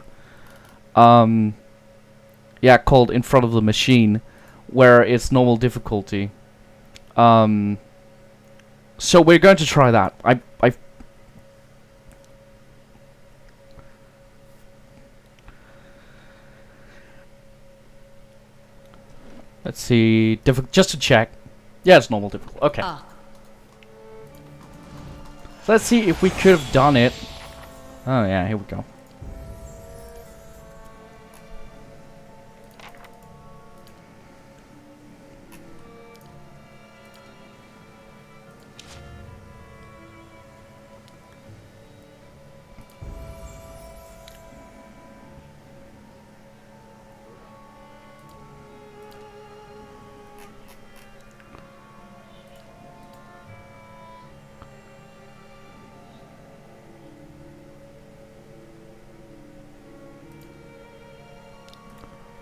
Yeah, called in front of the machine, where it's normal difficulty. So we're going to try that. Let's see, just to check. Yeah, it's normal difficulty. Okay. So let's see if we could have done it. Oh yeah, here we go.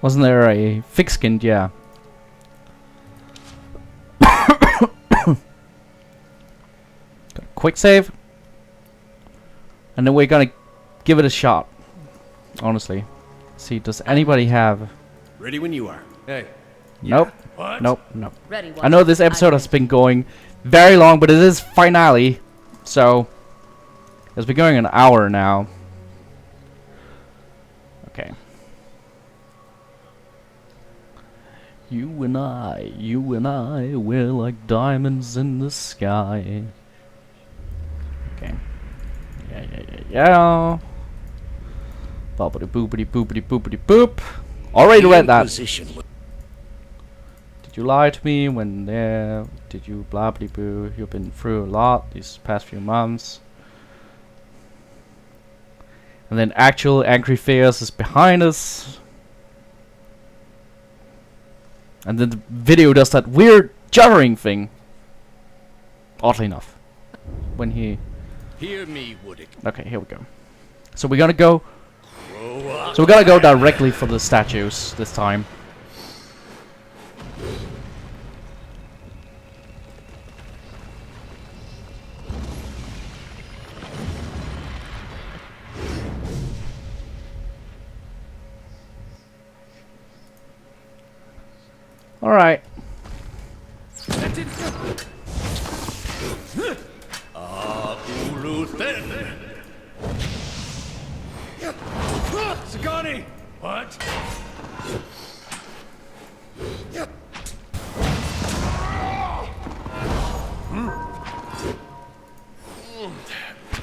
Wasn't there a thick-skinned? Yeah. Quick save. And then we're gonna give it a shot. Honestly. See, does anybody have... Ready when you are. Hey. Nope. What? Nope. Nope. Ready, I know this episode has been going very long, but it is finale. So... it's been going an hour now. Okay. You and I, we're like diamonds in the sky. Okay. Yeah. Boppity boopity boopity boopity boop. Already read that. Did you lie to me when there? Did you blah blah boo? You've been through a lot these past few months. And then actual angry fears is behind us. And then the video does that weird juddering thing. Oddly enough. When he... Hear me, Woodick. Okay, here we go. So we're gonna go... So we're gonna go directly for the statues this time. Alright. Sagani! What?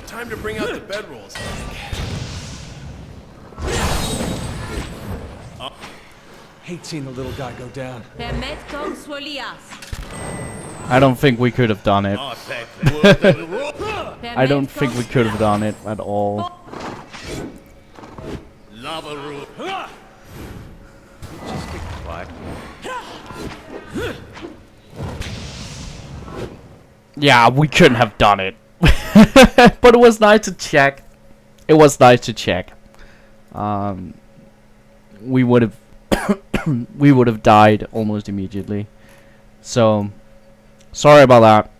Time to bring out the bedrolls. Hate seeing the little guy go down. I don't think we could have done it. I don't think we could have done it at all. Lava room. Just be quiet. Yeah, we couldn't have done it. But it was nice to check. It was nice to check. We would have we would have died almost immediately. So sorry about that.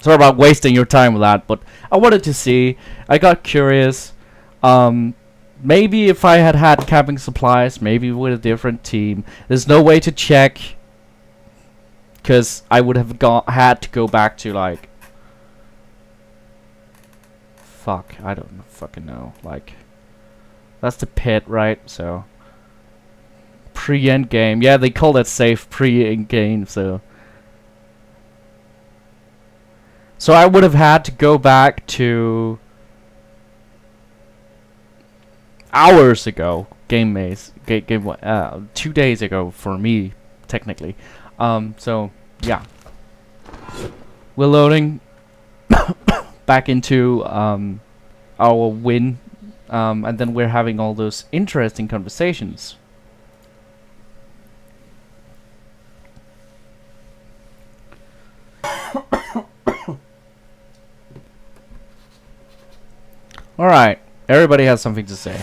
Sorry about wasting your time with that, but I wanted to see. I got curious. Maybe if I had had camping supplies, maybe with a different team. There's no way to check, because I would have had to go back to like... Fuck, I don't fucking know. Like, that's the pit, right? So pre-end game. Yeah, they call that safe pre-end game. So So I would have had to go back to hours ago, game maze, 2 days ago for me, technically. So yeah, we're loading back into our win, and then we're having all those interesting conversations. All right, everybody has something to say.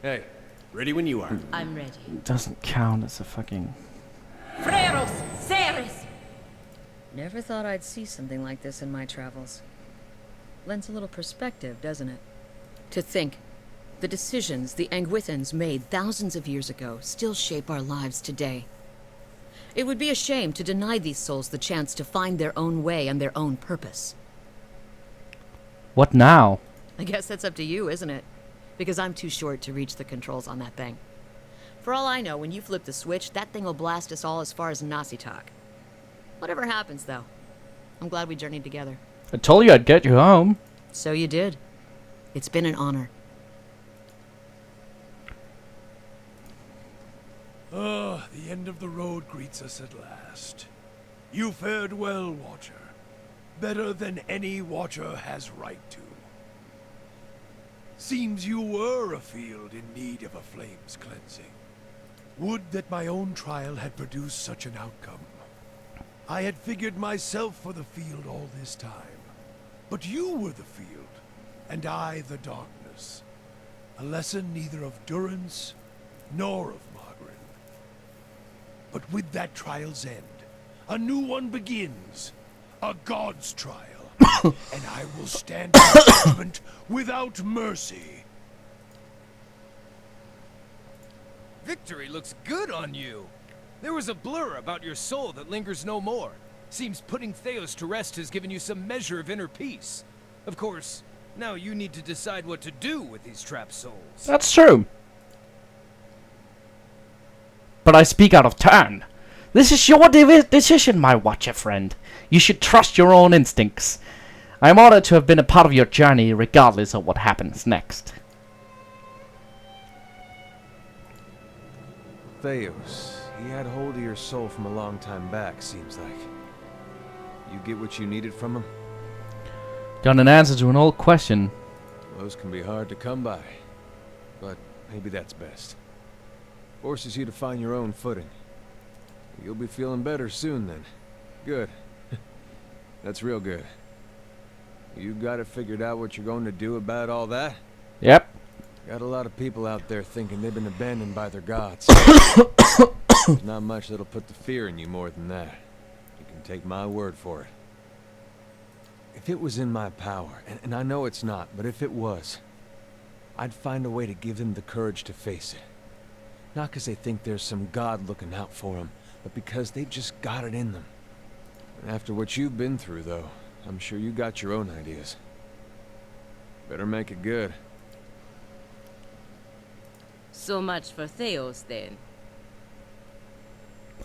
Hey, ready when you are. I'm ready. It doesn't count as a fucking... Freros, Ceres! Never thought I'd see something like this in my travels. Lends a little perspective, doesn't it? To think, the decisions the Angwithans made thousands of years ago still shape our lives today. It would be a shame to deny these souls the chance to find their own way and their own purpose. What now? I guess that's up to you, isn't it? Because I'm too short to reach the controls on that thing. For all I know, when you flip the switch, that thing will blast us all as far as Nasitak. Whatever happens, though, I'm glad we journeyed together. I told you I'd get you home. So you did. It's been an honor. Ah, the end of the road greets us at last. You fared well, Watcher. Better than any Watcher has right to. Seems you were a field in need of a flame's cleansing. Would that my own trial had produced such an outcome. I had figured myself for the field all this time. But you were the field, and I the darkness. A lesson neither of durance nor of Margaret. But with that trial's end, a new one begins. A god's trial. And I will stand in judgment without mercy. Victory looks good on you. There was a blur about your soul that lingers no more. Seems putting Theos to rest has given you some measure of inner peace. Of course, now you need to decide what to do with these trapped souls. That's true. But I speak out of turn. This is your decision, my Watcher friend. You should trust your own instincts. I am honored to have been a part of your journey, regardless of what happens next. Theos, he had hold of your soul from a long time back, seems like. You get what you needed from him? Got an answer to an old question. Those can be hard to come by, but maybe that's best. Forces you to find your own footing. You'll be feeling better soon then. Good. That's real good. You got it figured out what you're going to do about all that? Yep. Got a lot of people out there thinking they've been abandoned by their gods. There's not much that'll put the fear in you more than that. You can take my word for it. If it was in my power, and I know it's not, but if it was, I'd find a way to give them the courage to face it. Not because they think there's some god looking out for them, but because they just got it in them. And after what you've been through, though, I'm sure you got your own ideas. Better make it good. So much for Theos, then.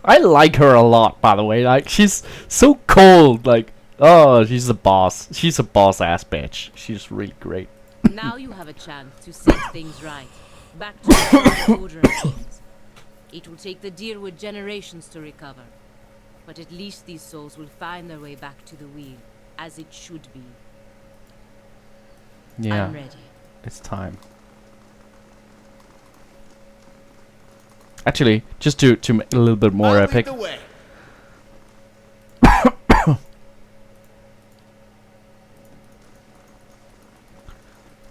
I like her a lot, by the way. Like, she's so cold. Like, oh, she's a boss. She's a boss-ass bitch. She's really great. Now you have a chance to set things right. Back to the order of things. It will take the Deerwood generations to recover. But at least these souls will find their way back to the wheel, as it should be. Yeah. I'm ready. It's time. Actually, just to make it a little bit more I'll epic. lead the way.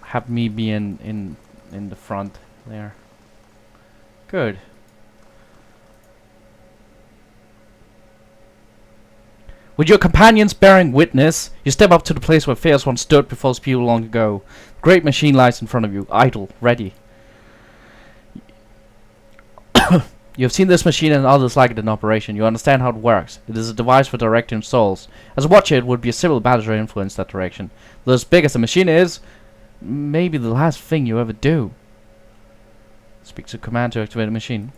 Have me be in the front there. Good. With your companions bearing witness, you step up to the place where Theos once stood before his people long ago. The great machine lies in front of you, idle, ready. You have seen this machine and others like it in operation. You understand how it works. It is a device for directing souls. As a watcher, it would be a civil battle to influence that direction. Though as big as the machine is, maybe the last thing you ever do. Speak to command to activate the machine.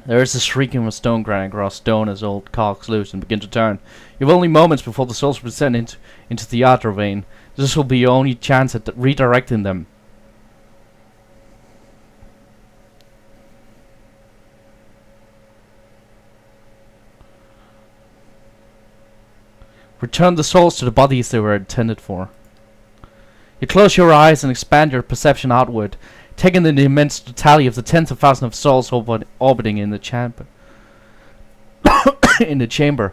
There is a shrieking of a stone granite across stone as old cogs loose and begin to turn. You have only moments before the souls will descend into the outer vein. This will be your only chance at redirecting them. Return the souls to the bodies they were intended for. You close your eyes and expand your perception outward, taking in the immense totality of the tens of thousands of souls orbiting in the chamber. In the chamber,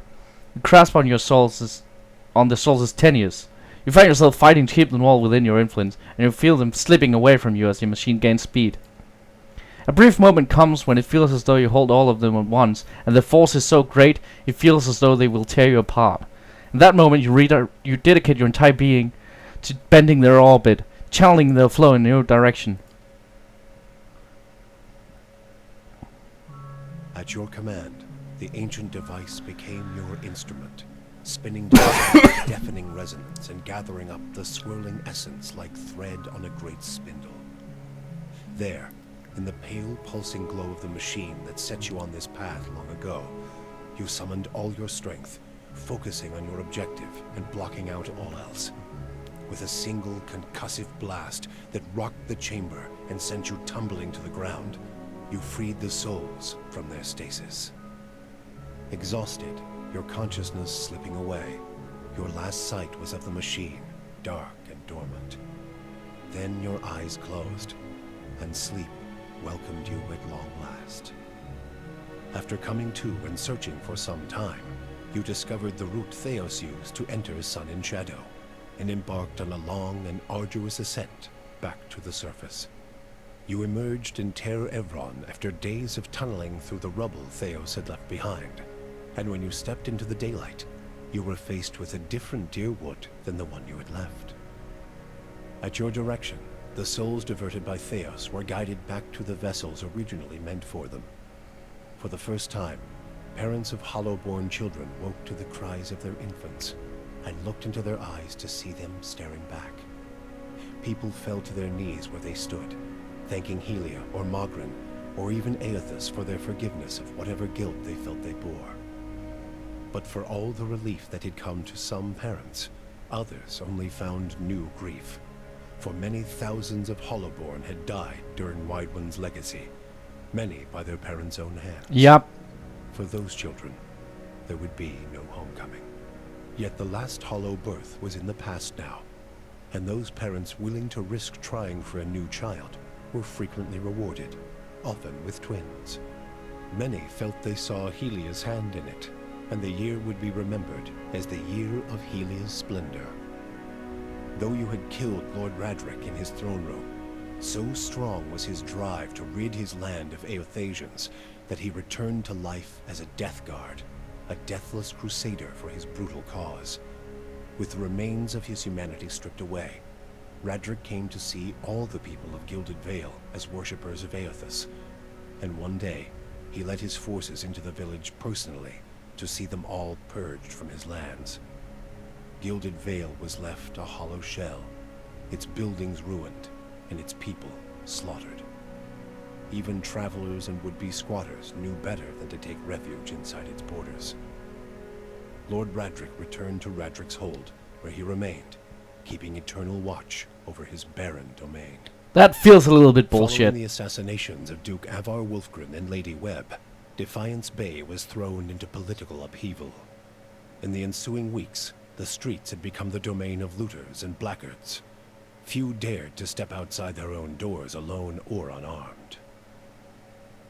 you grasp on the souls as tenuous. You find yourself fighting to keep them all within your influence, and you feel them slipping away from you as your machine gains speed. A brief moment comes when it feels as though you hold all of them at once, and the force is so great it feels as though they will tear you apart. In that moment, you dedicate your entire being to bending their orbit, channeling their flow in your direction. At your command, the ancient device became your instrument, spinning down with deafening resonance and gathering up the swirling essence like thread on a great spindle. There, in the pale pulsing glow of the machine that set you on this path long ago, you summoned all your strength, focusing on your objective and blocking out all else. With a single concussive blast that rocked the chamber and sent you tumbling to the ground, you freed the souls from their stasis. Exhausted, your consciousness slipping away, your last sight was of the machine, dark and dormant. Then your eyes closed, and sleep welcomed you at long last. After coming to and searching for some time, you discovered the route Theos used to enter Sun and Shadow, and embarked on a long and arduous ascent back to the surface. You emerged in Ter Evron after days of tunneling through the rubble Theos had left behind, and when you stepped into the daylight, you were faced with a different Deerwood than the one you had left. At your direction, the souls diverted by Theos were guided back to the vessels originally meant for them. For the first time, parents of hollow-born children woke to the cries of their infants, and looked into their eyes to see them staring back. People fell to their knees where they stood, thanking Helia or Mogren, or even Aethys for their forgiveness of whatever guilt they felt they bore. But for all the relief that had come to some parents, others only found new grief. For many thousands of Hollowborn had died during Widewind's legacy, many by their parents' own hands. Yep. For those children, there would be no homecoming. Yet the last Hollow birth was in the past now, and those parents willing to risk trying for a new child were frequently rewarded, often with twins. Many felt they saw Helia's hand in it, and the year would be remembered as the year of Helia's splendor. Though you had killed Lord Radric in his throne room, so strong was his drive to rid his land of Aethasians that he returned to life as a death guard, a deathless crusader for his brutal cause. With the remains of his humanity stripped away, Radric came to see all the people of Gilded Vale as worshippers of Aethys, and one day he led his forces into the village personally to see them all purged from his lands. Gilded Vale was left a hollow shell, its buildings ruined, and its people slaughtered. Even travelers and would-be squatters knew better than to take refuge inside its borders. Lord Radric returned to Radric's Hold, where he remained, keeping eternal watch over his barren domain. That feels a little bit bullshit. Following the assassinations of Duke Avar Wolfgren and Lady Webb, Defiance Bay was thrown into political upheaval. In the ensuing weeks, the streets had become the domain of looters and blackguards. Few dared to step outside their own doors alone or unarmed.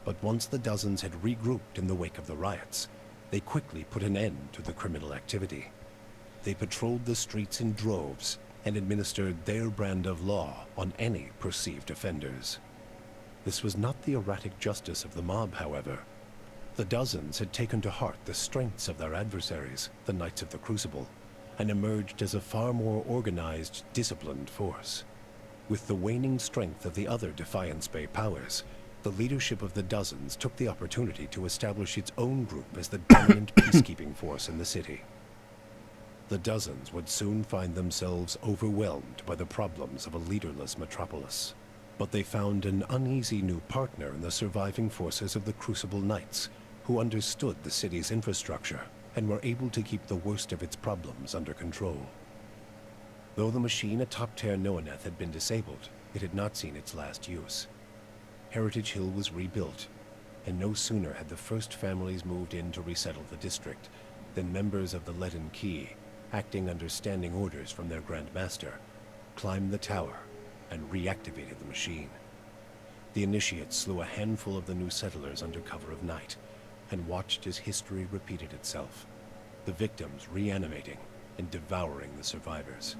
But once the dozens had regrouped in the wake of the riots, they quickly put an end to the criminal activity. They patrolled the streets in droves and administered their brand of law on any perceived offenders. This was not the erratic justice of the mob, however. The dozens had taken to heart the strengths of their adversaries, the Knights of the Crucible, and emerged as a far more organized, disciplined force. With the waning strength of the other Defiance Bay powers, the leadership of the dozens took the opportunity to establish its own group as the dominant peacekeeping force in the city. The dozens would soon find themselves overwhelmed by the problems of a leaderless metropolis. But they found an uneasy new partner in the surviving forces of the Crucible Knights, who understood the city's infrastructure and were able to keep the worst of its problems under control. Though the machine atop Ter Noaneth had been disabled, it had not seen its last use. Heritage Hill was rebuilt, and no sooner had the first families moved in to resettle the district than members of the Leaden Key, acting under standing orders from their Grand Master, climbed the tower and reactivated the machine. The initiates slew a handful of the new settlers under cover of night and watched as history repeated itself, the victims reanimating and devouring the survivors.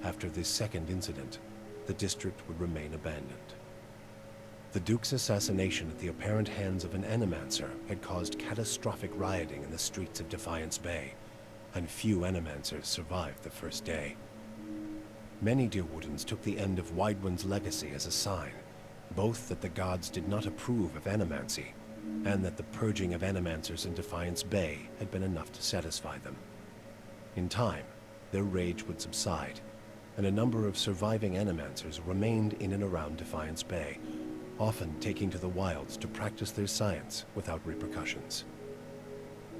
After this second incident, the district would remain abandoned. The Duke's assassination at the apparent hands of an Animancer had caused catastrophic rioting in the streets of Defiance Bay, and few Animancers survived the first day. Many Deerwoodans took the end of Widewind's legacy as a sign, both that the gods did not approve of animancy, and that the purging of Animancers in Defiance Bay had been enough to satisfy them. In time, their rage would subside, and a number of surviving Animancers remained in and around Defiance Bay, often taking to the wilds to practice their science without repercussions.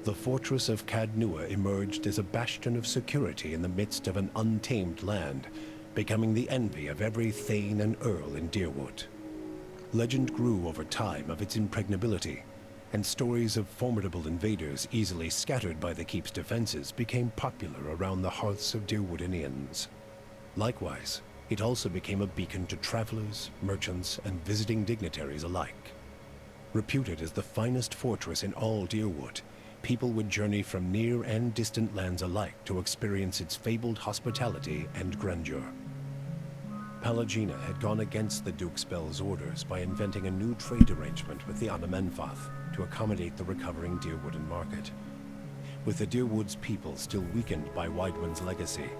The fortress of Cadnua emerged as a bastion of security in the midst of an untamed land, becoming the envy of every Thane and Earl in Deerwood. Legend grew over time of its impregnability, and stories of formidable invaders easily scattered by the keep's defenses became popular around the hearths of Deerwoodanians. Likewise, it also became a beacon to travelers, merchants, and visiting dignitaries alike. Reputed as the finest fortress in all Deerwood, people would journey from near and distant lands alike to experience its fabled hospitality and grandeur. Palagina had gone against the Duke's Bell's orders by inventing a new trade arrangement with the Anamenfath to accommodate the recovering Deerwoodan market. With the Deerwood's people still weakened by Widewind's legacy,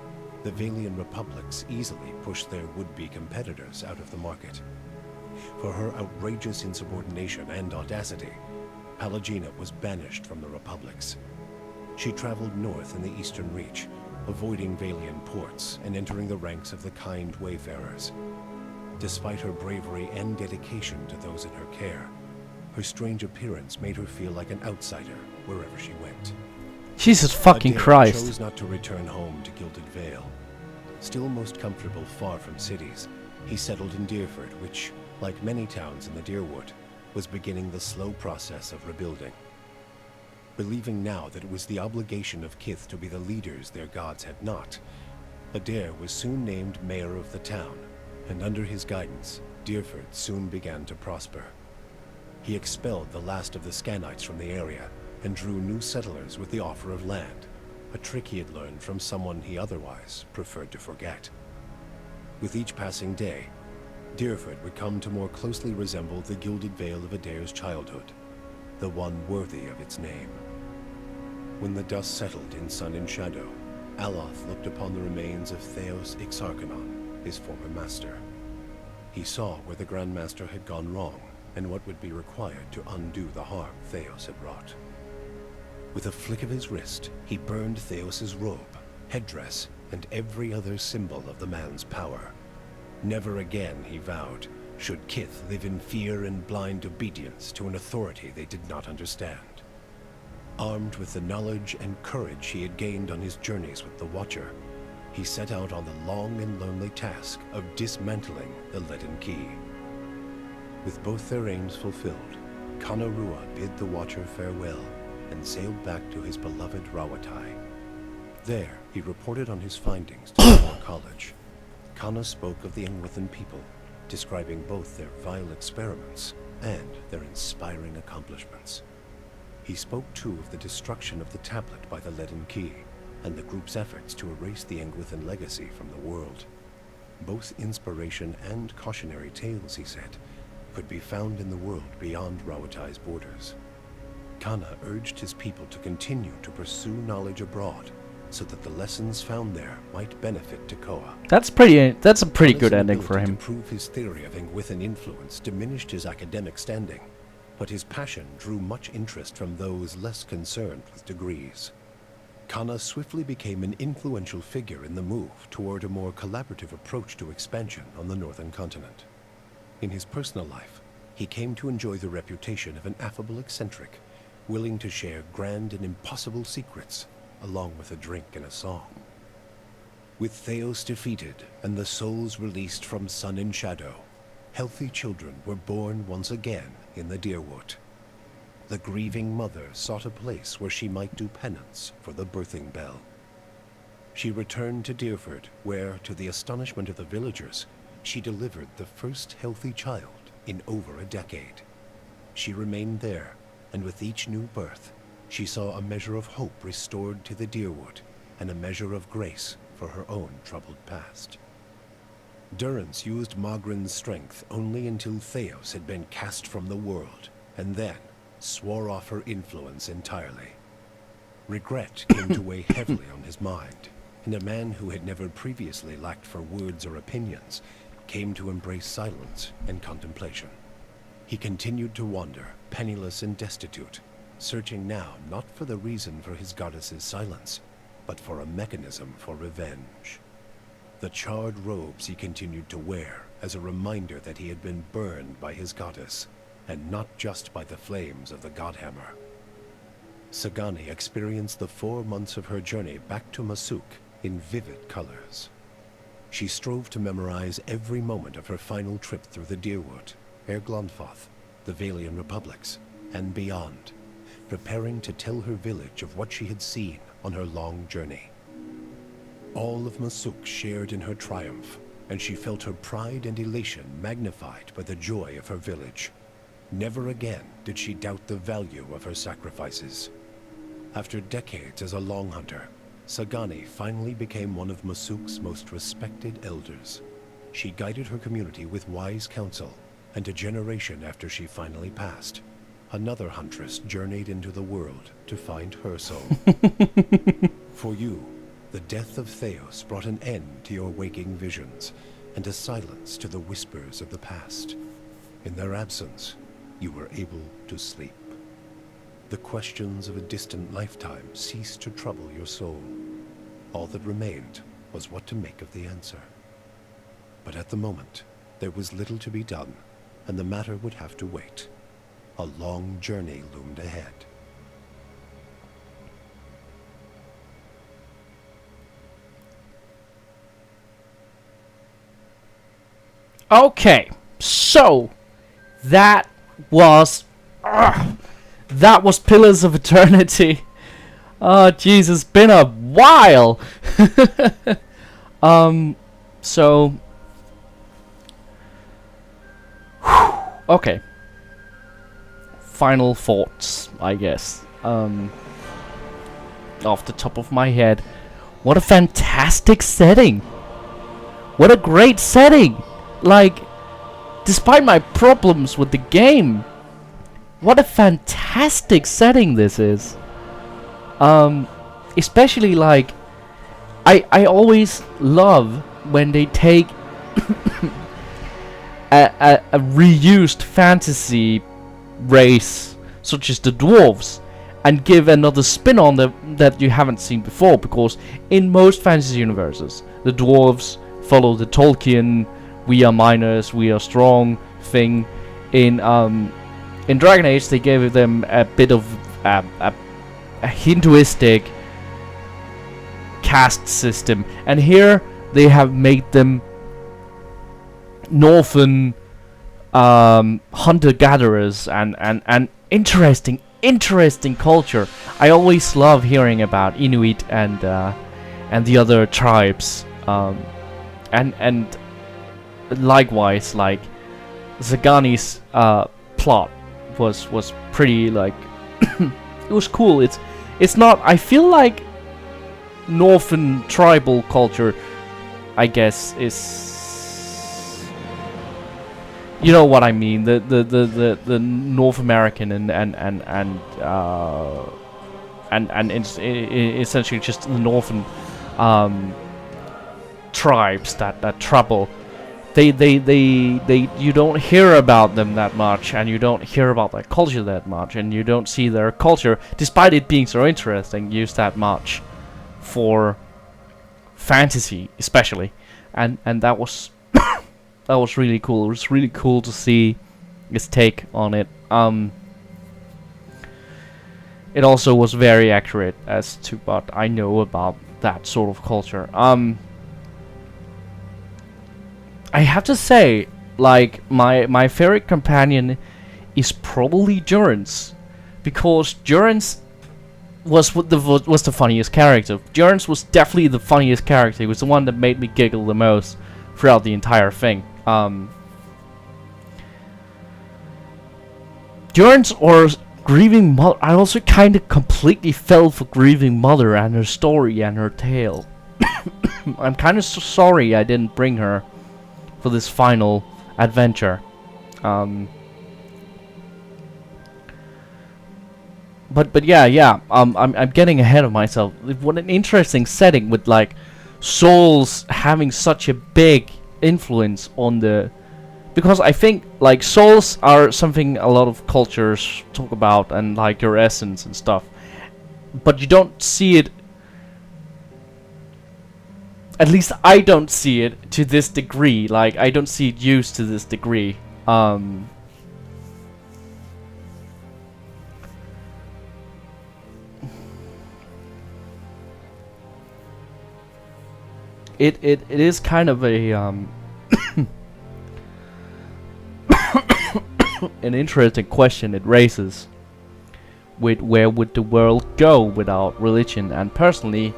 the Valian republics easily pushed their would-be competitors out of the market. For her outrageous insubordination and audacity, Palagina was banished from the republics. She traveled north in the Eastern Reach, avoiding Valian ports and entering the ranks of the kind wayfarers. Despite her bravery and dedication to those in her care, her strange appearance made her feel like an outsider wherever she went. Jesus fucking Christ. Chose not to return home to Gilded Vale. Still most comfortable far from cities, he settled in Deerford, which, like many towns in the Deerwood, was beginning the slow process of rebuilding. Believing now that it was the obligation of Kith to be the leaders their gods had not, Adair was soon named mayor of the town, and under his guidance, Deerford soon began to prosper. He expelled the last of the Scanites from the area, and drew new settlers with the offer of land, a trick he had learned from someone he otherwise preferred to forget. With each passing day, Deerford would come to more closely resemble the Gilded Vale of Adair's childhood, the one worthy of its name. When the dust settled in sun and shadow, Aloth looked upon the remains of Theos Ixarchanon, his former master. He saw where the Grand Master had gone wrong, and what would be required to undo the harm Theos had wrought. With a flick of his wrist, he burned Theos's robe, headdress, and every other symbol of the man's power. Never again, he vowed, should Kith live in fear and blind obedience to an authority they did not understand. Armed with the knowledge and courage he had gained on his journeys with the Watcher, he set out on the long and lonely task of dismantling the Leaden Key. With both their aims fulfilled, Kanarua bid the Watcher farewell and sailed back to his beloved Rawatai. There, he reported on his findings to the War College. Kana spoke of the Engwithan people, describing both their vile experiments and their inspiring accomplishments. He spoke too of the destruction of the tablet by the Leaden Key, and the group's efforts to erase the Engwithan legacy from the world. Both inspiration and cautionary tales, he said, could be found in the world beyond Rawatai's borders. Kana urged his people to continue to pursue knowledge abroad, so that the lessons found there might benefit Tekoa. That's a pretty good Kana's ending for inability him. to prove his theory of Engwithan influence diminished his academic standing, but his passion drew much interest from those less concerned with degrees. Kana swiftly became an influential figure in the move toward a more collaborative approach to expansion on the northern continent. In his personal life, he came to enjoy the reputation of an affable eccentric, willing to share grand and impossible secrets, along with a drink and a song. With Theos defeated and the souls released from sun and shadow, healthy children were born once again in the Deerwood. The grieving mother sought a place where she might do penance for the birthing bell. She returned to Deerford, where, to the astonishment of the villagers, she delivered the first healthy child in over a decade. She remained there, and with each new birth, she saw a measure of hope restored to the Deerwood, and a measure of grace for her own troubled past. Durrance used Magrin's strength only until Theos had been cast from the world, and then swore off her influence entirely. Regret came to weigh heavily on his mind, and a man who had never previously lacked for words or opinions came to embrace silence and contemplation. He continued to wander, penniless and destitute, searching now not for the reason for his goddess's silence, but for a mechanism for revenge. The charred robes he continued to wear as a reminder that he had been burned by his goddess, and not just by the flames of the Godhammer. Sagani experienced the 4 months of her journey back to Masuk in vivid colors. She strove to memorize every moment of her final trip through the Deerwood, Glonfoth, the Valian Republics, and beyond, preparing to tell her village of what she had seen on her long journey. All of Masuk shared in her triumph, and she felt her pride and elation magnified by the joy of her village. Never again did she doubt the value of her sacrifices. After decades as a long hunter, Sagani finally became one of Masuk's most respected elders. She guided her community with wise counsel, and a generation after she finally passed, another huntress journeyed into the world to find her soul. For you, the death of Theos brought an end to your waking visions, and a silence to the whispers of the past. In their absence, you were able to sleep. The questions of a distant lifetime ceased to trouble your soul. All that remained was what to make of the answer. But at the moment, there was little to be done, and the matter would have to wait. A long journey loomed ahead. Okay, so that was Pillars of Eternity. Oh Jesus, been a while. So okay. Final thoughts, I guess. Off the top of my head, what a fantastic setting. What a great setting. Like, despite my problems with the game, what a fantastic setting this is. Especially like, I always love when they take a reused fantasy race such as the dwarves and give another spin on them that you haven't seen before, because in most fantasy universes the dwarves follow the Tolkien we are minors, we are strong thing. In Dragon Age they gave them a bit of a Hinduistic caste system, and here they have made them northern hunter-gatherers and interesting culture. I always love hearing about Inuit and the other tribes, and likewise, like Zagani's plot was pretty, like it was cool. It's not, I feel like northern tribal culture, I guess, is, you know what I mean, the North American and it's essentially just the northern tribes that trouble. They you don't hear about them that much, and you don't hear about their culture that much, and you don't see their culture, despite it being so interesting, used that much for fantasy especially, and that was That was really cool. It was really cool to see his take on it. It also was very accurate as to what I know about that sort of culture. I have to say, like, my favorite companion is probably Durance, because Durance was the funniest character. Durance was definitely the funniest character. He was the one that made me giggle the most throughout the entire thing. Durance or Grieving Mother. I also kind of completely fell for Grieving Mother and her story and her tale. I'm kind of sorry I didn't bring her for this final adventure. But yeah. I'm getting ahead of myself. What an interesting setting with like souls having such a big influence on the. Because I think like souls are something a lot of cultures talk about, and like your essence and stuff. But you don't see it. At least I don't see it to this degree. Like I don't see it used to this degree. It is kind of a an interesting question it raises, with where would the world go without religion. And personally,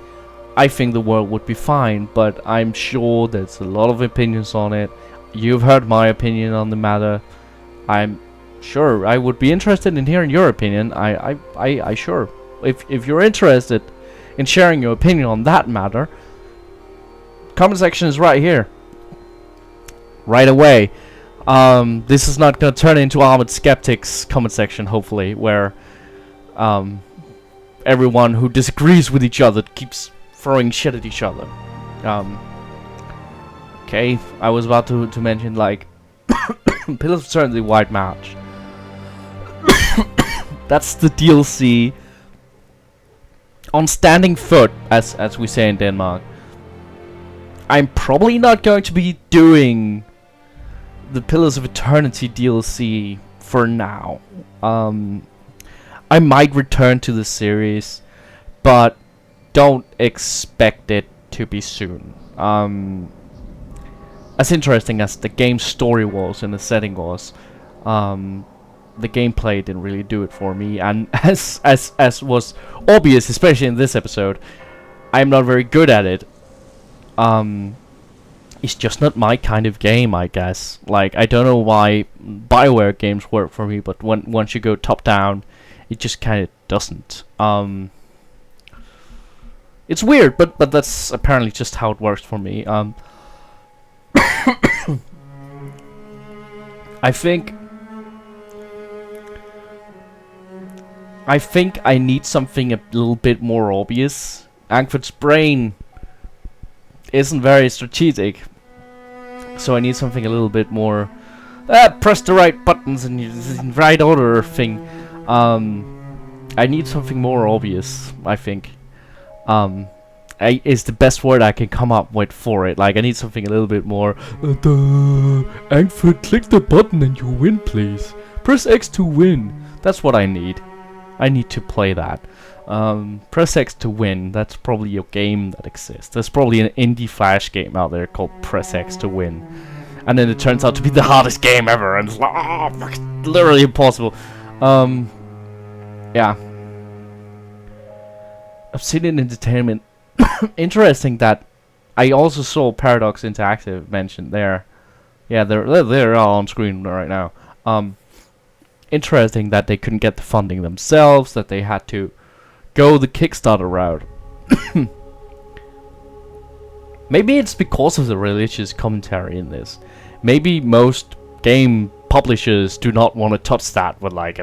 I think the world would be fine, but I'm sure there's a lot of opinions on it. You've heard my opinion on the matter. I'm sure I would be interested in hearing your opinion. I sure, if you're interested in sharing your opinion on that matter, comment section is right here, right away. This is not gonna turn into Armored Skeptics comment section, hopefully, where everyone who disagrees with each other keeps throwing shit at each other. Okay, I was about to mention like Pillars of Eternity White Match. That's the DLC on standing foot, as we say in Denmark. I'm probably not going to be doing the Pillars of Eternity DLC for now. I might return to the series, but don't expect it to be soon. As interesting as the game's story was and the setting was, the gameplay didn't really do it for me. And as was obvious, especially in this episode, I'm not very good at it. It's just not my kind of game, I guess. Like, I don't know why BioWare games work for me, but once you go top down, it just kind of doesn't. It's weird, but that's apparently just how it works for me. I think I need something a little bit more obvious. Ankford's brain isn't very strategic, so I need something a little bit more press the right buttons and in right order thing. I need something more obvious, I think. Is the best word I can come up with for it. Like, I need something a little bit more Ankford, click the button and you win, please. Press X to win. That's what I need. I need to play that. Press X to win. That's probably a game that exists. There's probably an indie flash game out there called Press X to win, and then it turns out to be the hardest game ever, and it's like, oh, fuck, it's literally impossible. Yeah. Obsidian Entertainment. Interesting that I also saw Paradox Interactive mentioned there. Yeah, they're all on screen right now. Interesting that they couldn't get the funding themselves, that they had to go the Kickstarter route. Maybe it's because of the religious commentary in this. Maybe most game publishers do not want to touch that with like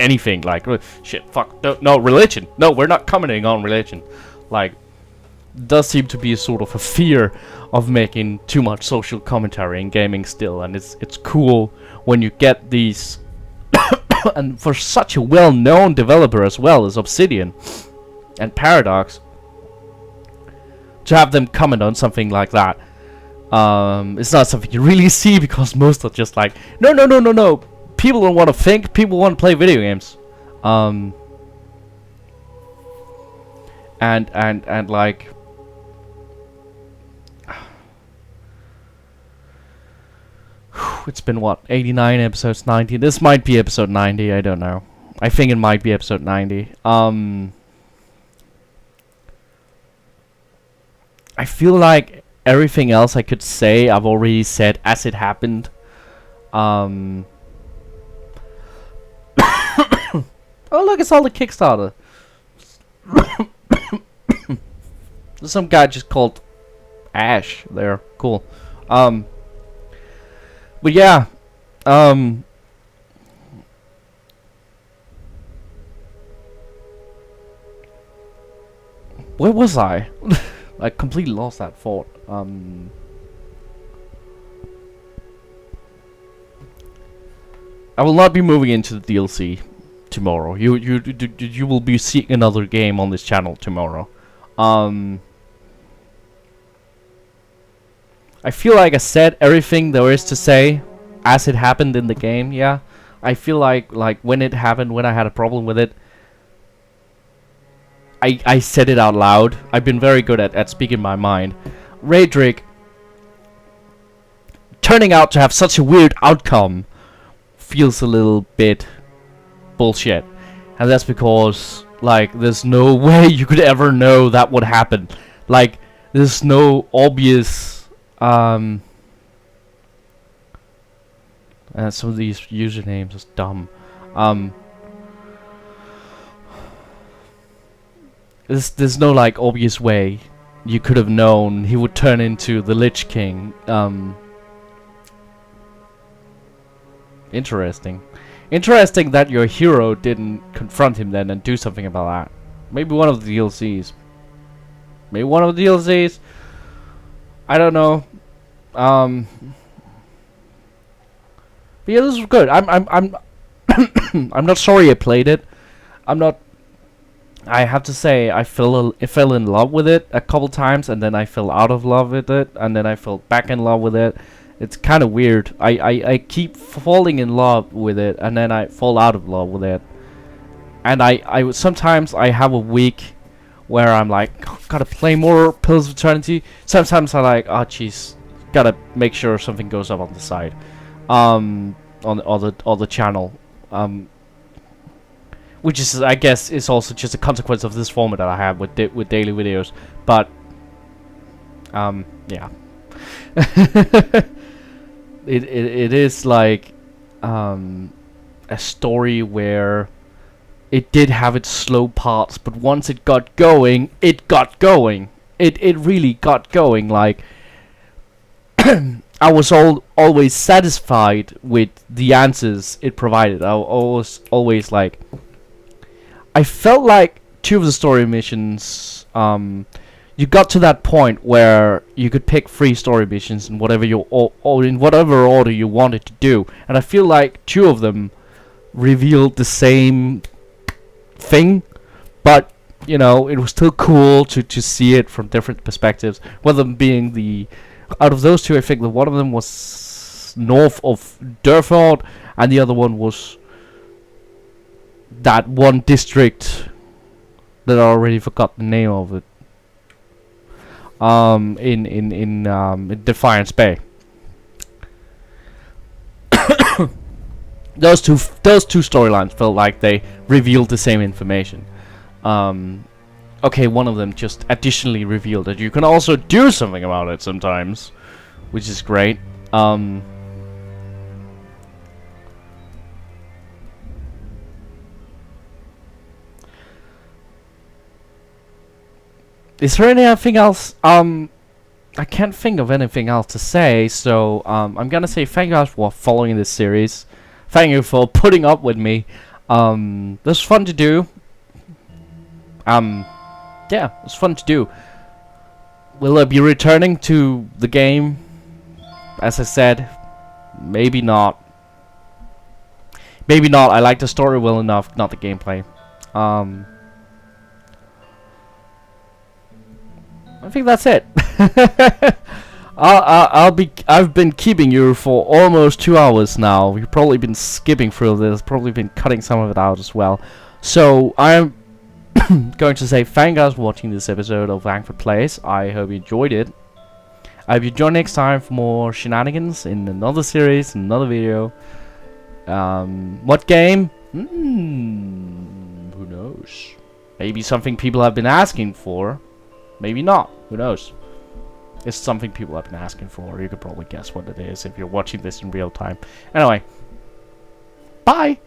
anything, like shit, fuck, no religion. No, we're not commenting on religion. Like, does seem to be a sort of a fear of making too much social commentary in gaming still, and it's cool when you get these and for such a well-known developer as well as Obsidian and Paradox, to have them comment on something like that. It's not something you really see because most are just like, no, no, no, no, no. People don't want to think. People want to play video games. And like, it's been what, 89 episodes, 90. This might be episode 90. I don't know. I think it might be episode 90. I feel like everything else I could say I've already said as it happened. Oh look, it's all the Kickstarter. There's some guy just called Ash there. Cool. But yeah. Where was I? I completely lost that thought. I will not be moving into the DLC tomorrow. You will be seeing another game on this channel tomorrow. I feel like I said everything there is to say as it happened in the game. Yeah, I feel like when it happened, when I had a problem with it, I said it out loud. I've been very good at speaking my mind. Raedric turning out to have such a weird outcome feels a little bit bullshit. And that's because, like, there's no way you could ever know that would happen. Like, there's no obvious, some of these usernames is dumb. There's no, like, obvious way you could have known he would turn into the Lich King. Interesting. Interesting that your hero didn't confront him then and do something about that. Maybe one of the DLCs. Maybe one of the DLCs. I don't know. But yeah, this was good. I'm I'm not sorry I played it. I have to say I fell in love with it a couple times, and then I fell out of love with it, and then I fell back in love with it. It's kind of weird. I keep falling in love with it, and then I fall out of love with it. And I sometimes I have a week where I'm like, oh, gotta play more Pillars of Eternity. Sometimes I like, oh jeez, gotta make sure something goes up on the side, on the channel, which is, I guess, is also just a consequence of this format that I have with daily videos. But yeah. It is like a story where it did have its slow parts, but once it got going, it got going. It really got going. Like, I was always satisfied with the answers it provided. I was always like, I felt like 2 of the story missions, you got to that point where you could pick 3 story missions in whatever in whatever order you wanted to do, and I feel like 2 of them revealed the same thing, but you know, it was still cool to see it from different perspectives. One of them being out of those 2, I think that one of them was north of Durford, and the other one was that one district that I already forgot the name of it. In Defiance Bay. those two storylines felt like they revealed the same information. Okay, one of them just additionally revealed that you can also do something about it sometimes, which is great. Is there anything else? I can't think of anything else to say, so I'm gonna say thank you guys for following this series. Thank you for putting up with me. This was fun to do. Yeah, it's fun to do. Will I be returning to the game? As I said, maybe not. Maybe not. I like the story well enough, not the gameplay. I think that's it. I've been keeping you for almost 2 hours now. You've probably been skipping through this, probably been cutting some of it out as well. So I'm going to say thank you guys for watching this episode of Ankford Plays. I hope you enjoyed it. I hope you join next time for more shenanigans in another series, another video. What game? Who knows? Maybe something people have been asking for. Maybe not. Who knows? It's something people have been asking for. You could probably guess what it is if you're watching this in real time. Anyway. Bye!